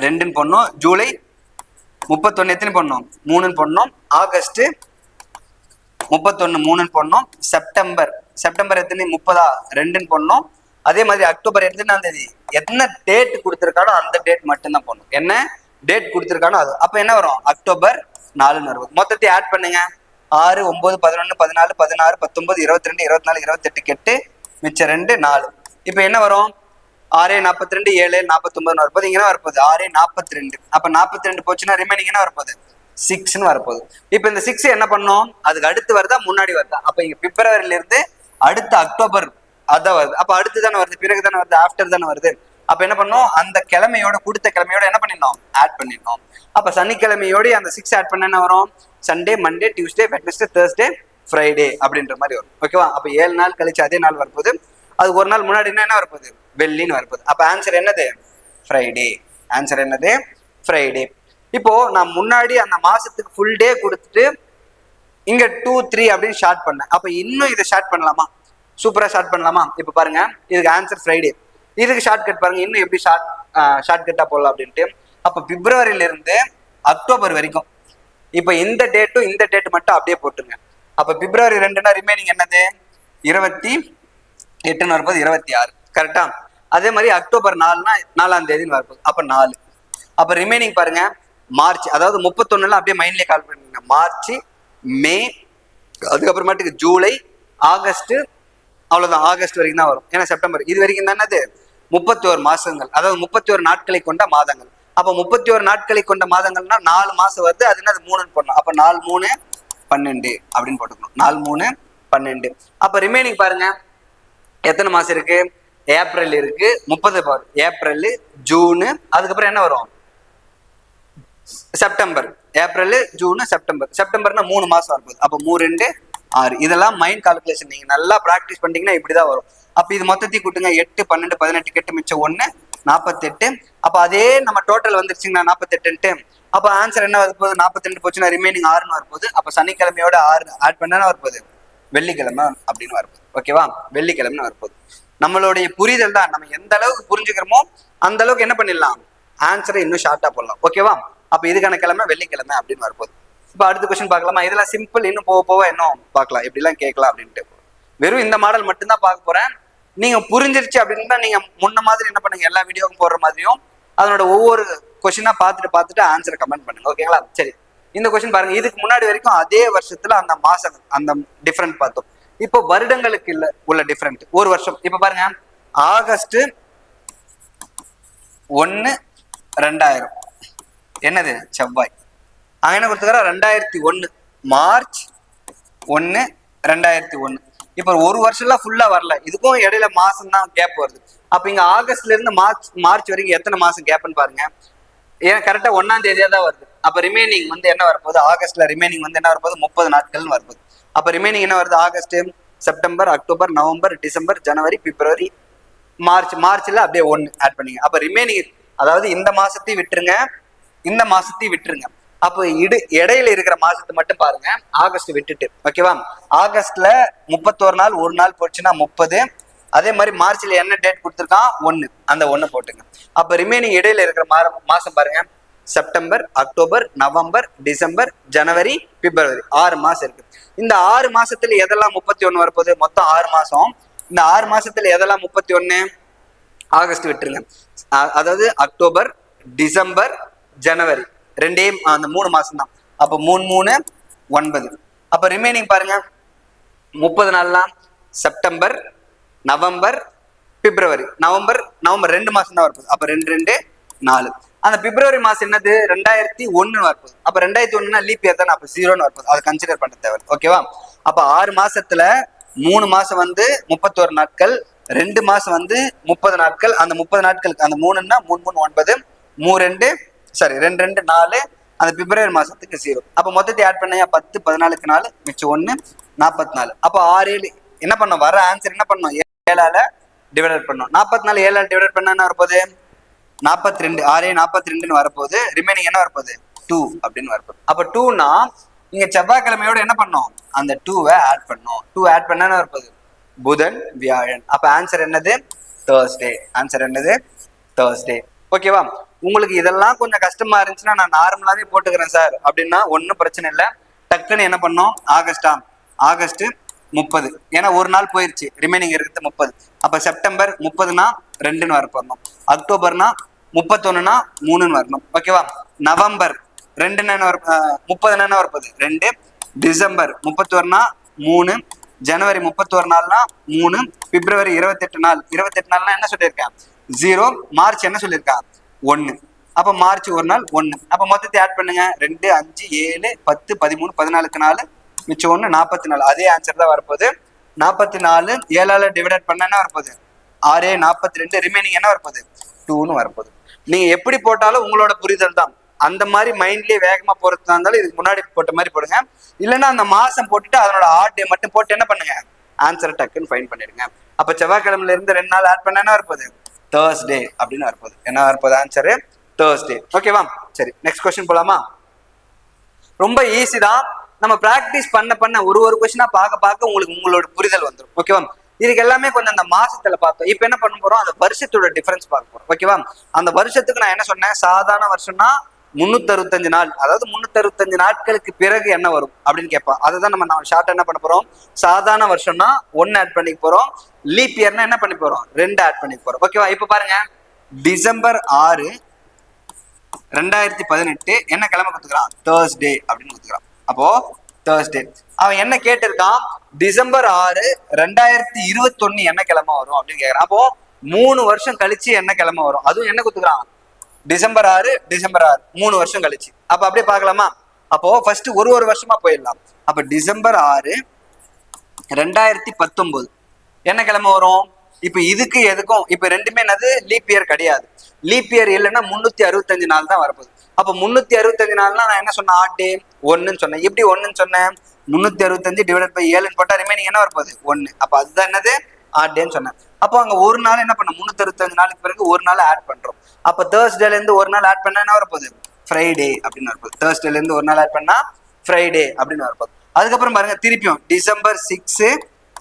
2ன்னு போடணும். ஜூலை 31 எத்தனை போடணும் 3ன்னு போடணும். ஆகஸ்ட் 31 3ன்னு போடணும். செப்டம்பர் எத்தனை 30 2ன்னு போடணும். அதே மாதிரி அக்டோபர் எத்தனாம் தேதி என்ன டேட் கொடுத்துருக்கானோ அந்த டேட் மட்டும்தான் போடணும். என்ன டேட் கொடுத்துருக்கானோ அது. அப்ப என்ன வரும் அக்டோபர் 4ன்னு வரும். மொத்தத்தை ஆட் பண்ணுங்க. 6 9 11 14 16 19 22 24 28 கெட்டு மிச்சம் 2 4. இப்ப என்ன வரும் 6 42 7 49 வரப்போது. இங்க என்ன வரப்போகுது 6 42. அப்ப 42 போச்சுன்னா ரிமைனிங் என்ன வரப்போகுது 6ன்னு வரப்போகுது. இப்ப இந்த 6 என்ன பண்ணோம் அதுக்கு அடுத்து வருதா முன்னாடி வருதா? அப்ப இங்க பிப்ரவரியில இருந்து அடுத்த அக்டோபர் அதான் வருது. அப்ப அடுத்து தானே வருது, பிறகு தானே வருது, ஆஃப்டர் தானே வருது. அப்ப என்ன பண்ணோம் அந்த கிழமையோட கொடுத்த கிழமையோட என்ன பண்ணிடணும் ஆட் பண்ணிடணும். அப்ப சனிக்கிழமையோட அந்த 6 ஆட் பண்ண என்ன வரும் Sunday Monday Tuesday Wednesday Thursday Friday அப்படின்ற மாதிரி வரும். ஓகேவா? அப்ப 7 நாள் கழிச்சு அதே நாள் வரப்போகுது. அது ஒரு நாள் முன்னாடி என்ன வரப்போகுது வெள்ளின்னு வரப்போகுது. அப்ப ஆன்சர் என்னது ஃப்ரைடே. ஆன்சர் என்னது ஃப்ரைடே. இப்போ நான் முன்னாடி அந்த மாசத்துக்கு ஃபுல் டே கொடுத்துட்டு இங்க 2 3 அப்படின்னு ஷார்ட் பண்ணேன். அப்ப இன்னும் இதை ஷார்ட் பண்ணலாமா? சூப்பரா ஷார்ட் பண்ணலாமா? இப்ப பாருங்க இதுக்கு ஆன்சர் ஃப்ரைடே. இதுக்கு ஷார்ட் கட் பாருங்க இன்னும் எப்படி ஷார்ட் கட்டா போடலாம் அப்படின்ட்டு. அப்ப பிப்ரவரியில இருந்து அக்டோபர் வரைக்கும் இப்ப இந்த டேட்டும் இந்த டேட் மட்டும் அப்படியே போட்டுருங்க. அப்ப பிப்ரவரி 2னா ரிமைனிங் என்னது 28ன்னு வரும்போது 26. கரெக்டா? அதே மாதிரி அக்டோபர் 4னா 4ஆம் தேதின்னு வரப்போகுது, அப்ப 4. அப்ப ரிமைனிங் பாருங்க மார்ச், அதாவது 31 அப்படியே மைண்ட்லயே கால் பண்ணுங்க. மார்ச், மே, அதுக்கப்புறமாட்டுக்கு ஜூலை, ஆகஸ்ட், அவ்வளவுதான். ஆகஸ்ட் வரைக்கும் தான் வரும். ஏன்னா செப்டம்பர் இது வரைக்கும் தானே 31 மாசங்கள், அதாவது 31 நாட்களை கொண்ட மாதங்கள். அப்ப 31 நாட்களை கொண்ட மாதங்கள்னா 4 மாசம் வருது. அது என்னது 3ன்னு போடணும். அப்ப 4 3 12 அப்படின்னு போட்டுக்கணும். 4 3 12. அப்ப ரிமைனிங் பாருங்க எத்தனை மாசம் இருக்கு? ஏப்ரல் இருக்கு 30 பாரு, ஏப்ரல், ஜூனு, அதுக்கப்புறம் என்ன வரும்? செப்டம்பர். April, June, September. செப்டம்பர்னா 3 மாசம் வருது. அப்ப 3 2 6. இதெல்லாம் மைண்ட் கால்குலேஷன். நீங்க நல்லா பிராக்டிஸ் பண்ணிட்டீங்கன்னா இப்படிதான் வரும். அப்ப இது மொத்தத்தையும் கூட்டுங்க. 8 12 18 கெட்டு மிச்சம் 1 48. அப்ப அதே நம்ம டோட்டல் வந்துருச்சுங்கன்னா 48. அப்ப ஆன்சர் என்ன வரப்போகுது? 42 போச்சுன்னா ரிமைனிங் 6ன்னு வரப்போகுது. அப்ப சனிக்கிழமையோட 6 ஆட் பண்ணா வரப்போகுது வெள்ளிக்கிழமை அப்படின்னு வரப்போகுது. ஓகேவா? வெள்ளிக்கிழமைன்னு வரப்போகுது. நம்மளுடைய புரிதல் தான். நம்ம எந்த அளவுக்கு புரிஞ்சுக்கிறோமோ அந்த அளவுக்கு என்ன பண்ணிடலாம், ஆன்சரை இன்னும் ஷார்ட்டா போடலாம். ஓகேவா? அப்ப இதுக்கான கிழமை வெள்ளிக்கிழமை அப்படின்னு வரப்போகுது. இப்ப அடுத்த கொஸ்டின் பார்க்கலாமா? இதெல்லாம் சிம்பிள். இன்னும் போக போக இன்னும் பார்க்கலாம் எப்படிலாம் கேட்கலாம் அப்படின்ட்டு. வெறும் இந்த மாடல் மட்டும்தான் பார்க்க போறேன். நீங்க புரிஞ்சிருச்சு அப்படின்னா நீங்க முன்ன மாதிரி என்ன பண்ணுங்க, எல்லா வீடியோவும் போடுற மாதிரியும் அதனோட ஒவ்வொரு கொஸ்டினா பார்த்துட்டு ஆன்சரை கமெண்ட் பண்ணுங்க. ஓகேங்களா? சரி, இந்த கொஸ்டின் பாருங்க. இதுக்கு முன்னாடி வரைக்கும் அதே வருஷத்துல அந்த மாசம் அந்த டிஃபரெண்ட் பார்த்தோம். இப்போ வருடங்களுக்கு இல்ல உள்ள டிஃபரெண்ட் ஒரு வருஷம். இப்ப பாருங்க, ஆகஸ்ட் 1 2000 என்னது? செவ்வாய். அங்க என்ன கொடுத்துக்கிற? 2001. மார்ச் 1 2001. இப்ப ஒரு வருஷம்லாம் ஃபுல்லா வரல, இதுக்கும் இடையில மாசம் தான் கேப் வருது. அப்ப இங்க ஆகஸ்ட்ல இருந்து மார்ச் வரைக்கும் எத்தனை மாசம் கேப்னு பாருங்க. ஏன்னா கரெக்டா 1ஆம் தேதியா தான் வருது. அப்ப ரிமைனிங் வந்து என்ன வரப்போகுது? ஆகஸ்ட்ல ரிமைனிங் வந்து என்ன வரப்போகுது? 30 நாட்கள் வரப்போகுது. அப்ப ரிமைனிங் என்ன வருது? August, September, October, November, December, ஜனவரி, பிப்ரவரி, மார்ச்ல அப்படியே 1 ஆட் பண்ணீங்க. அப்ப ரிமைனிங், அதாவது இந்த மாசத்தையும் விட்டுருங்க, இந்த மாசத்தையும் விட்டுருங்க. அப்போ இடையில இருக்கிற மாசத்தை மட்டும் பாருங்க, ஆகஸ்ட் விட்டுட்டு. ஓகேவா? ஆகஸ்ட்ல 31 நாள், ஒரு நாள் போச்சுன்னா 30. அதே மாதிரி மார்ச்ல என்ன டேட் கொடுத்துருக்கான்? 1. அந்த 1 போட்டுங்க. அப்ப ரிமைனிங் இடையில இருக்கிற மாசம் பாருங்க, செப்டம்பர், அக்டோபர், நவம்பர், டிசம்பர், ஜனவரி, பிப்ரவரி, 6 மாசம் இருக்கு. இந்த 6 மாசத்துல எதெல்லாம் 31 வரப்போகுது? மொத்தம் 6 மாசம். இந்த 6 மாசத்துல எதெல்லாம் 31? ஆகஸ்ட் விட்டுருங்க. அதாவது அக்டோபர், டிசம்பர், ஜனவரி ரெண்டே அந்த 3 மாசம் தான். அப்ப 3 3 9. அப்ப ரிமைனிங் பாருங்க 30 நாள்லாம் செப்டம்பர், நவம்பர், பிப்ரவரி. நவம்பர் 2 மாசம் தான் வரப்போகுது. அப்ப 2 2 4. அந்த பிப்ரவரி மாசம் என்னது? 2001 வரப்போகுது. அப்ப 2001 லீப் இயர் தானே, அப்ப 0ன்னு வரப்போகுது. அதை கன்சிடர் பண்ண தேவை. ஓகேவா? அப்ப 6 மாசத்துல 3 மாசம் வந்து 31 நாட்கள், 2 மாசம் வந்து 30 நாட்கள். அந்த 30 நாட்களுக்கு அந்த 3ன்னா 3 3 9, 2 2 4. அந்த பிப்ரவரி மாசத்துக்கு 0. அப்ப மொத்தத்தை ஆட் பண்ணையா 10 14க்கு 4 மிச்சம் 1 44. அப்ப 6 7 என்ன பண்ணோம்? வர ஆன்சர் என்ன பண்ணோம்? 7ஆல டிவைட் பண்ணோம். 44 7ஆல டிவைட் பண்ணா என்ன வரப்போகுது? 42. 6 42ன்னு வரப்போகுது. ரிமைனிங் என்ன வரப்போகுது? 2 அப்படின்னு வரப்போகுது. அப்ப 2னா நீங்க செவ்வாய்க்கிழமையோட என்ன பண்ணோம்? அந்த 2வை ஆட் பண்ணோம். 2 ஆட் பண்ணா என்ன வரப்போகுது? புதன், வியாழன். அப்ப ஆன்சர் என்னது? தேர்ஸ்டே. ஆன்சர் என்னது? தேர்ஸ்டே. ஓகேவா? உங்களுக்கு இதெல்லாம் கொஞ்சம் கஷ்டமா இருந்துச்சுன்னா நான் நார்மலாவே போட்டுக்கிறேன் சார் அப்படின்னா ஒன்றும் பிரச்சனை இல்லை. டக்குன்னு என்ன பண்ணோம்? ஆகஸ்ட் 30. ஏன்னா ஒரு நாள் போயிருச்சு, ரிமைனிங் இருக்குது 30. அப்ப செப்டம்பர் 30னா 2ன்னு வரப்போறணும். அக்டோபர்னா 31னா 3ன்னு வரணும். ஓகேவா? நவம்பர் 2 30 வரப்போகுது 2. டிசம்பர் 31னா 3. ஜனவரி 31 நாள்னா 3. பிப்ரவரி 28 நாள். 28 நாள்னா என்ன சொல்லியிருக்கேன்? 0. மார்ச் என்ன சொல்லியிருக்கேன்? 1. அப்ப மார்ச் ஒரு நாள் 1. அப்ப மொத்தத்தை ஆட் பண்ணுங்க. 2 5 7 10 13 14க்கு 4 மிச்சம் 1 44. அதே ஆன்சர் தான் வரப்போகுது. 44 7ஆல டிவைட் பண்ண என்ன வரப்போகுது? 6 42. ரிமைனிங் என்ன வரப்போகுது? 2ன்னு வரப்போகுது. நீங்க எப்படி போட்டாலும் உங்களோட புரிதல் தான். அந்த மாதிரி மைண்ட்லயே வேகமா போறதா இருந்தாலும் இதுக்கு முன்னாடி போட்ட மாதிரி போடுங்க. இல்லைன்னா அந்த மாசம் போட்டுட்டு அதனோட ஆட் டே மட்டும் போட்டு என்ன பண்ணுங்க? ஆன்சர் டக்குன்னு ஃபைன் பண்ணிடுங்க. அப்ப செவ்வாய்க்கிழமையில இருந்து 2 நாள் ஆட் பண்ண என்ன வரப்போகுது? தேர்ஸ்டே அப்படின்னு வரப்போகுது. என்ன வரப்போகுது? Answer Thursday. ஓகேவா? சரி, நெக்ஸ்ட் கொஸ்டின் போலாமா? ரொம்ப ஈஸி தான். நம்ம பிராக்டிஸ் பண்ண ஒரு கொஸ்டினா பார்க்க உங்களுக்கு உங்களோட புரிதல் வந்துடும். ஓகேவா? இதுக்கு எல்லாமே கொஞ்சம் அந்த மாசத்துல பார்த்தோம். இப்ப என்ன பண்ண போறோம்? அந்த வருஷத்தோட டிஃபரன்ஸ் பார்க்க போறோம். ஓகேவா? அந்த வருஷத்துக்கு நான் என்ன சொன்னேன்? சாதாரண வருஷம்னா 365 நாள், அதாவது 365 நாட்களுக்கு பிறகு என்ன வரும் அப்படின்னு கேட்பான். அதை தான் நம்ம ஷார்ட் என்ன பண்ண போறோம்? சாதாரண வருஷம்னா 1 ஆட் பண்ணிக்க போறோம். லீப் இயர்னா என்ன பண்ணி போறோம், 2 ஆட் பண்ணி போறோம். ஓகேவா? இப்ப பாருங்க, டிசம்பர் 6 2018 என்ன கிழமை கொடுத்துக்கிறான், தேர்ஸ்டே அப்படின்னு கொடுத்துக்கிறான். அப்போ தேர்ஸ்டே. அவன் என்ன கேட்டிருக்கான், டிசம்பர் 6 2021 என்ன கிழமை வரும் அப்படின்னு கேட்கறான். அப்போ 3 வருஷம் கழிச்சு என்ன கிழமை வரும், அதுவும் என்ன கொடுத்துக்கிறான், டிசம்பர் 6 3 வருஷம் கழிச்சு. அப்ப அப்படியே பார்க்கலாமா? அப்போ ஃபர்ஸ்ட் ஒரு வருஷமா போயிடலாம். அப்ப டிசம்பர் 6 2019 என்ன கிழமை வரும்? இப்ப இதுக்கு எதுக்கும் இப்ப ரெண்டுமே என்னது, லீப் இயர் கிடையாது. லீப் இயர் இல்லைன்னா 365 நாள் தான் வரப்போகுது. அப்ப 365 நாள்னா நான் என்ன சொன்னேன், ஆட் டே 1ன்னு சொன்னேன். எப்படி 1ன்னு சொன்னேன், 365 டிவைட் பை 7ன்னு போட்டா ரிமைனிங் என்ன வரப்போகுது, 1. அப்ப அதுதான் என்னது, ஆட் டேன்னு சொன்னேன். அப்போ அங்க ஒரு நாள் என்ன பண்ண, 365 நாளுக்கு பிறகு ஒரு நாள் ஆட் பண்றோம். அப்ப தேர்ஸ்டேல இருந்து ஒரு நாள் ஆட் பண்ணா என்ன வரப்போகுது, ஃப்ரைடே அப்படின்னு வரப்போகுது. தேர்ஸ்டேல இருந்து ஒரு நாள் ஆட் பண்ணா ஃப்ரைடே அப்படின்னு வரப்போகுது. அதுக்கப்புறம் பாருங்க, திருப்பியும் டிசம்பர் 6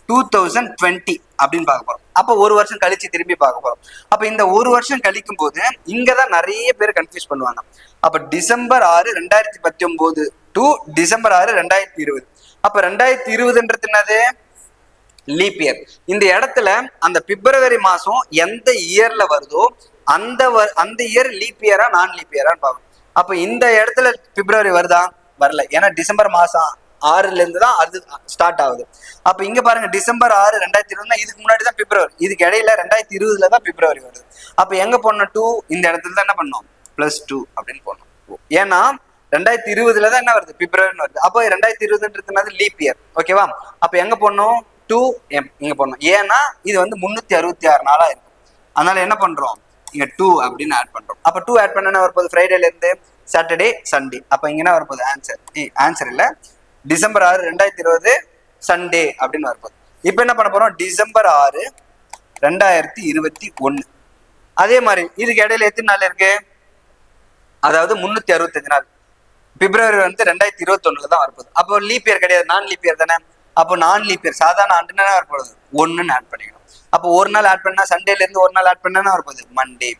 2020 அப்படின்னு பார்க்க போறோம். அப்ப ஒரு வருஷம் கழிச்சு திரும்பி பார்க்க போறோம். அப்ப இந்த ஒரு வருஷம் கழிக்கும் போது இங்கதான் நிறைய பேர் கன்ஃபியூஸ் பண்ணுவாங்க. அப்ப டிசம்பர் 6 2019 டு டிசம்பர் 6 2020. அப்ப 2020ன்றது என்னது, லீப் இயர். இந்த இடத்துல அந்த பிப்ரவரி மாசம் எந்த இயர்ல வருதோ அந்த இயர் லீப் இயரா நான் லீப் இயரான்னு பார்க்கணும். அப்ப இந்த இடத்துல பிப்ரவரி வருதா, வரல. ஏன்னா டிசம்பர் மாசம் 6ல இருந்து தான் அது ஸ்டார்ட் ஆகுது. அப்ப இங்க பாருங்க, டிசம்பர் 6 2020 இதுக்கு முன்னாடி தான் பிப்ரவரி, இதுக்கு இடையில 2020 தான் பிப்ரவரி வருது. அப்ப எங்க போடணும், 2 இந்த இடத்துல தான் என்ன பண்ணணும், +2 அப்படின்னு போடணும். ஏன்னா 2020 தான் என்ன வருது, பிப்ரவரின்னு வருது. அப்போ 2020ன்றது லீப் இயர். ஓகேவா? அப்ப எங்க போடணும், 2M இங்க போடணும். ஏன்னா இது வந்து 366 நாளா இருக்கு. அதனால என்ன பண்றோம், இங்க 2 அப்படின்னு ஆட் பண்றோம். அப்ப 2 ஆட் பண்ணா வரப்போகுது, ஃப்ரைடேல இருந்து சாட்டர்டே சண்டே. அப்ப இங்க என்ன வரப்போகுது, ஆன்சர் இல்ல, டிசம்பர் 6 2020 சண்டே அப்படின்னு வரப்போகுது. இப்ப என்ன பண்ண போறோம், டிசம்பர் 6 2021. அதே மாதிரி இதுக்கு இடையில எத்தனை நாள் இருக்கு, அதாவது 365 நாள். பிப்ரவரி வந்து 2021 தான் வரப்போகுது. அப்போ லீப் இயர் கிடையாது, நான் லீப் இயர் தானே. அப்போ நான் லீப் இயர் சாதாரண ஆண்டுனா வரப்போகுது, 1ன்னு ஆட் பண்ணிக்கணும். அப்போ ஒரு நாள் ஆட் பண்ணா, சண்டேல இருந்து ஒரு நாள் ஆட் பண்ணா வரப்போகுது, மண்டே.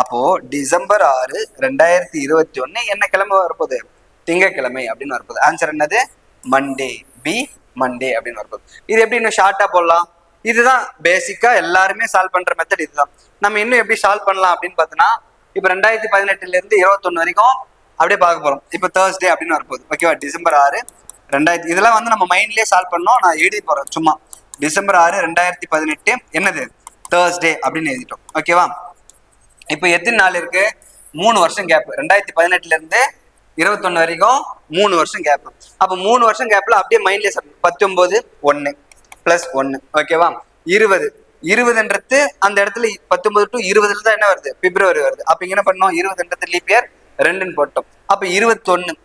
அப்போ டிசம்பர் 6 2021 என்ன கிழமை வரப்போகுது, திங்கட்கிழமை அப்படின்னு வரப்போகுது. ஆன்சர் என்னது, மண்டே. பி மண்டே அப்படின்னு வரப்போகுது. இது எப்படி இன்னும் ஷார்ட்டா போடலாம், இதுதான் பேசிக்கா எல்லாருமே சால்வ் பண்ற மெத்தட் இதுதான். நம்ம இன்னும் எப்படி சால்வ் பண்ணலாம் அப்படின்னு பார்த்தோன்னா, இப்போ 2018 இருந்து 21 வரைக்கும் அப்படியே பார்க்க போறோம். இப்போ தேர்ஸ்டே அப்படின்னு வரப்போகுது. ஓகேவா? டிசம்பர் 6 2000 இதெல்லாம் வந்து நம்ம மைண்ட்லயே சால்வ் பண்ணோம். நான் எழுதி போறேன் சும்மா. டிசம்பர் 6 2018 என்னது, தேர்ஸ்டே அப்படின்னு எழுதிட்டோம். ஓகேவா? இப்போ எத்தனை நாள் இருக்கு, 3 வருஷம் கேப். 2018 இருந்து 21 வரைக்கும் 3 வருஷம் கேப். அப்ப 3 வருஷம் கேப்ல அப்படியே மைண்ட்லயே 19 1 +1. ஓகேவா? 20ன்றது அந்த இடத்துல 19 டு 20ல தான் என்ன வருது, பிப்ரவரி வருது. அப்ப இங்க என்ன பண்ணோம், 20ன்றது லீப் இயர் 2ன்னு போட்டோம். அப்ப 21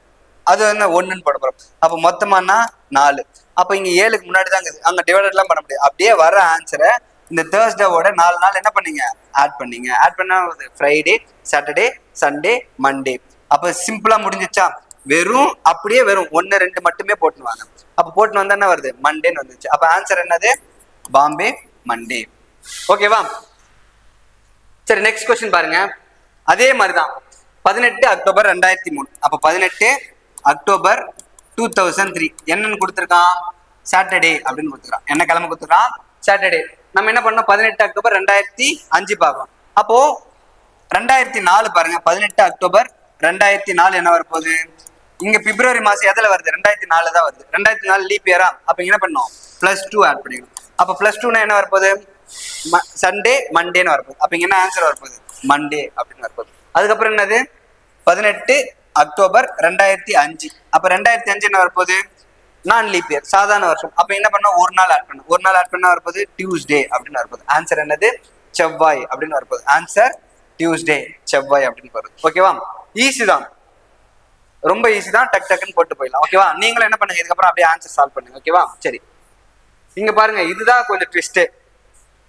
அது என்ன 1ன்னு போட போறோம். அப்ப மொத்தமானா 4. அப்ப இங்க 7க்கு முன்னாடி தான் இருக்குது, அங்க டிவைடட் எல்லாம் பண்ண முடியாது. அப்படியே வர ஆன்சரை இந்த தேர்ஸ்டேவோட 4 நாள் என்ன பண்ணீங்க, ஆட் பண்ணீங்க. ஆட் பண்ணா ஃப்ரைடே சாட்டர்டே சண்டே மண்டே. அப்ப சிம்பிளா முடிஞ்சிச்சா, வெறும் அப்படியே வெறும் 1 2 மட்டுமே போட்டுவாங்க. அப்ப போட்டு வந்தா என்ன வருது, மண்டேன்னு வந்துச்சு. அப்ப ஆன்சர் என்னது, பாம்பே மண்டே. ஓகேவா? சரி, நெக்ஸ்ட் கொஸ்டின் பாருங்க. அதே மாதிரிதான் 18 அக்டோபர் 2003. அப்ப 18 அக்டோபர் 2003 என்னன்னு கொடுத்துருக்கான், சாட்டர்டே அப்படின்னு கொடுத்துருக்கான். என்ன கிழமை கொடுத்துருக்கான், சாட்டர்டே. நம்ம என்ன பண்ணோம், 18 அக்டோபர் 2005 பார்ப்போம். அப்போ 2004 பாருங்க, 18 அக்டோபர் 2004 என்ன வரப்போகுது, இங்க பிப்ரவரி மாசம் எதுல வருது, 2004 தான் வருது. 2004 லீப் இயரா. அப்ப இங்க என்ன பண்ணோம், +2 ஆட் பண்ணிக்கணும். அப்ப +2னா என்ன வரப்போகுது, சண்டே மண்டேன்னு வரப்போகுது. அப்ப இங்க என்ன ஆன்சர் வரப்போகுது, மண்டே அப்படின்னு வரப்போகுது. அதுக்கப்புறம் என்னது, 18 அக்டோபர் 2005. அப்ப 2005 என்ன வரப்போகுது, நான் லீப் இயர் சாதாரண வருஷம். அப்ப என்ன பண்ணோம், ஒரு நாள் ஆட் பண்ணும். ஒரு நாள் ஆட் பண்ணா வரப்போகுது டியூஸ்டே அப்படின்னு வரப்போகுது. ஆன்சர் என்னது, செவ்வாய் அப்படின்னு வரப்போகுது. ஆன்சர் டியூஸ்டே, செவ்வாய் அப்படின்னு வருது. ஓகேவா? ஈஸி தான், ரொம்ப ஈஸி தான், டக் டக்குன்னு போட்டு போயிடலாம். ஓகேவா? நீங்களும் என்ன பண்ணுங்க, இதுக்கப்புறம் அப்படியே ஆன்சர் சால்வ் பண்ணுங்க. ஓகேவா? சரி, இங்க பாருங்க, இதுதான் கொஞ்சம் ட்விஸ்ட்.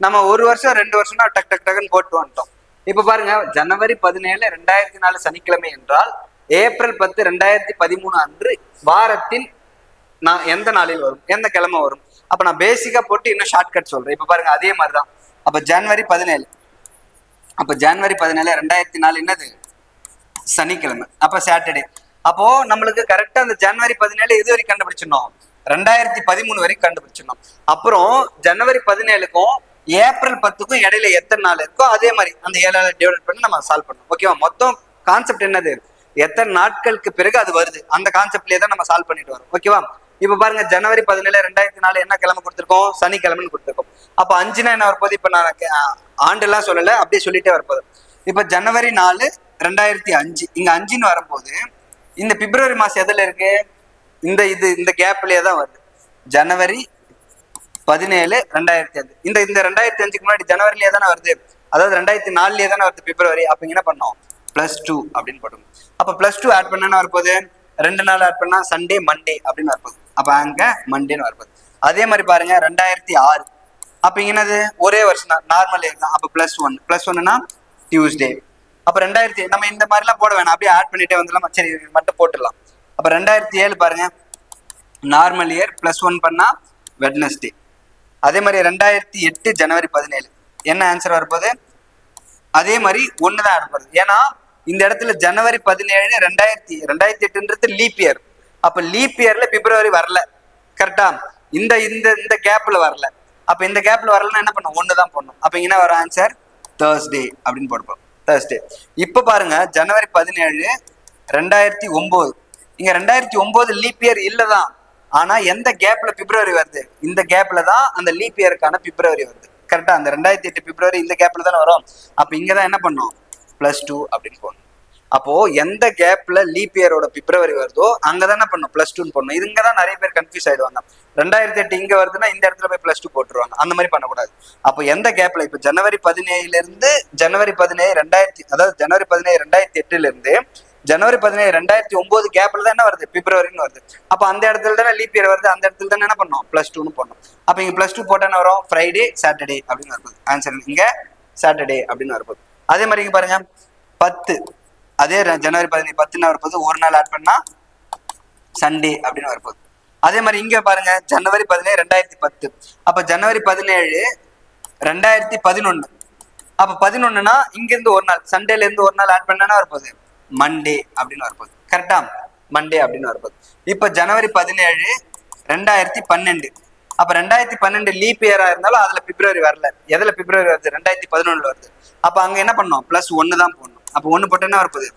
நம்ம ஒரு வருஷம் 2 வருஷம்னா டக் டக் டக்குன்னு போட்டு வந்துட்டோம். இப்ப பாருங்க, ஜனவரி 17 2004 சனிக்கிழமை என்றால் ஏப்ரல் 10 2013 அன்று வாரத்தின் நான் எந்த நாளில் வரும், எந்த கிழமை வரும். அப்ப நான் பேசிக்கா போட்டு இன்னும் ஷார்ட்கட் சொல்றேன். இப்ப பாருங்க, அதே மாதிரிதான். அப்ப ஜனவரி 17, அப்ப ஜனவரி 17 2004 என்னது, சனிக்கிழமை. அப்ப சாட்டர்டே. அப்போ நம்மளுக்கு கரெக்டா அந்த ஜனவரி 17 இது வரைக்கும் கண்டுபிடிச்சிடணும், 2013 வரைக்கும் கண்டுபிடிச்சிடணும். அப்புறம் ஜனவரி 17க்கும் ஏப்ரல் 10க்கும் இடையில எத்தனை நாள் இருக்கோ அதே மாதிரி அந்த 7ஆல டிவைட் பண்ணி நம்ம சால்வ் பண்ணணும். ஓகேவா? மொத்தம் கான்செப்ட் என்னது, எத்தனை நாட்களுக்கு பிறகு அது வருது, அந்த கான்செப்ட்லயே தான் நம்ம சால்வ் பண்ணிட்டு வரோம். ஓகேவா? இப்ப பாருங்க, ஜனவரி 17 2004 என்ன கிழமை கொடுத்துருக்கோம், சனிக்கிழமைன்னு கொடுத்துருக்கோம். அப்ப 5னா என்ன வரப்போகுது, இப்ப நான் ஆண்டு எல்லாம் சொல்லல, அப்படியே சொல்லிட்டே வரப்போகுது. இப்ப ஜனவரி 4 2005 இங்க 5ன்னு வரும்போது இந்த பிப்ரவரி மாசம் எதுல இருக்கு, இந்த கேப்லயே தான் வருது. ஜனவரி 17 2005 இந்த 2005க்கு முன்னாடி ஜனவரிலேயே தானே வருது, அதாவது 2004லயே தானே வருது பிப்ரவரி. அப்ப என்ன பண்ணோம், +2 அப்படின்னு போட்டோம். அப்ப +2 ஆட் பண்ணா வரப்போகுது, 2 நாள் ஆட் பண்ணா சண்டே மண்டே அப்படின்னு வரப்போகுது. அப்ப அங்க மண்டேன்னு வரப்போகுது. அதே மாதிரி பாருங்க 2006, அப்ப என்னது ஒரே வருஷம் தான், நார்மல் இயர் தான். அப்ப +1 டியூஸ்டே. அப்ப 2000 நம்ம இந்த மாதிரி எல்லாம் போட வேணாம், அப்படியே ஆட் பண்ணிட்டே வந்துடலாம். சரி மட்டும் போட்டுடலாம். அப்ப 2007 பாருங்க, நார்மல் இயர் +1 பண்ணா வெட்னஸ்டே. அதே மாதிரி 2008 ஜனவரி 17 என்ன ஆன்சர் வரப்போகுது, அதே மாதிரி 1 தான் ஆட் பண்ணுது. ஏன்னா இந்த இடத்துல ஜனவரி 17 2008ன்றது லீப் இயர். அப்ப லீப் இயர்ல பிப்ரவரி வரல, கரெக்டா? இந்த இந்த இந்த கேப்ல வரல. அப்ப இந்த கேப்ல வரலன்னா என்ன பண்ணும், 1 தான் போடணும். அப்ப என்ன வர ஆன்சர், தேர்ஸ்டே அப்படின்னு போடுப்போம், தேர்ஸ்டே. இப்ப பாருங்க ஜனவரி 17 2009, இங்க 2009 லீப் இயர் இல்லதான். ஆனா எந்த கேப்ல பிப்ரவரி வருது, இந்த கேப்ல தான் அந்த லீப் இயருக்கான பிப்ரவரி வருது, கரெக்டா? அந்த 2008 பிப்ரவரி இந்த கேப்ல தானே வரும். அப்ப இங்கதான் என்ன பண்ணும், +2 அப்படின்னு போடணும். அப்போ எந்த கேப்ல லீப் இயரோட பிப்ரவரி வருதோ அங்கதான் என்ன பண்ணும், +2 போடணும். இது இங்கதான் நிறைய பேர் கன்ஃபியூஸ் ஆயிடுவாங்க. 2008 இங்க வருதுன்னா இந்த இடத்துல போய் +2 போட்டுருவாங்க. அந்த மாதிரி பண்ணக்கூடாது. அப்போ எந்த கேப்ல, இப்ப ஜனவரி 17 இருந்து ஜனவரி 17 2000, அதாவது ஜனவரி 17 2008 இருந்து ஜனவரி 17 2009 கேப்ல தான் என்ன வருது, பிப்ரவரின்னு வருது. அப்ப அந்த இடத்துல தானே லீப் இயர் வருது, அந்த இடத்துல தானே என்ன பண்ணோம், +2ன்னு போடணும். அப்ப இங்க +2 போட்டா என்ன வரும், ஃப்ரைடே சாட்டர்டே அப்படின்னு வருது. ஆன்சர் இங்க சாட்டர்டே அப்படின்னு வருது. அதே மாதிரி இங்க பாருங்க 10, அதே ஜனவரி 17 10ன்னு வரப்போது, ஒரு நாள் ஆட் பண்ணா சண்டே அப்படின்னு வரப்போகுது. அதே மாதிரி இங்க பாருங்க ஜனவரி 17 2010, அப்ப ஜனவரி 17 2011, அப்ப 11னா இங்க இருந்து ஒரு நாள், சண்டேல இருந்து ஒரு நாள் ஆட் பண்ணா வரப்போகுது, மண்டே அப்படின்னு வரப்போகுது, கரெக்டா? மண்டே அப்படின்னு வரப்போகுது. இப்ப ஜனவரி 17 2012, அப்ப 2012 லீப் இயரா இருந்தாலும் அதுல பிப்ரவரி வரல. எதுல பிப்ரவரி வருது, 2011 வருது. அப்ப அங்க என்ன பண்ணோம், +1 தான் போடணும். அப்ப 1 போட்டு என்ன வரப்போகுது,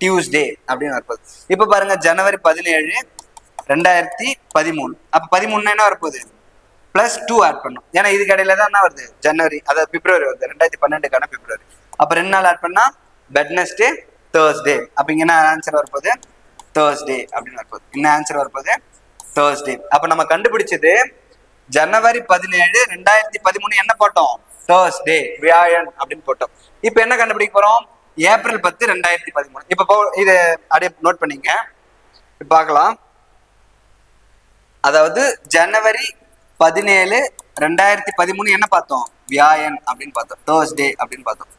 டியூஸ்டே அப்படின்னு வரப்போகுது. இப்ப பாருங்க ஜனவரி 17 2013, அப்ப 13 என்ன வரப்போகுது, +2 ஆட் பண்ணும். ஏன்னா இதுக்கு இடையில தான் என்ன வருது, ஜனவரி, அதாவது பிப்ரவரி வருது, 2012க்கான பிப்ரவரி. அப்ப 2 நாள் ஆட் பண்ணா வெட்னஸ்டே தேர்ஸ்டே. அப்ப இங்க என்ன ஆன்சர் வரப்போகுது, தேர்ஸ்டே அப்படின்னு வரப்போகுது. என்ன ஆன்சர் வரப்போகுது, தேர்ஸ்டே. அப்ப நம்ம கண்டுபிடிச்சது ஜனவரி 17 2013 என்ன போட்டோம், தேர்ஸ்டே, வியாழன் அப்படின்னு போட்டோம். இப்ப என்ன கண்டுபிடிக்க போறோம், ஏப்ரல் 10 2013. இப்ப இது அப்படியே நோட் பண்ணிங்க, பார்க்கலாம். அதாவது ஜனவரி 17 2013 என்ன பார்த்தோம், வியாழன் அப்படின்னு பார்த்தோம், தேர்ஸ்டே அப்படின்னு பார்த்தோம்.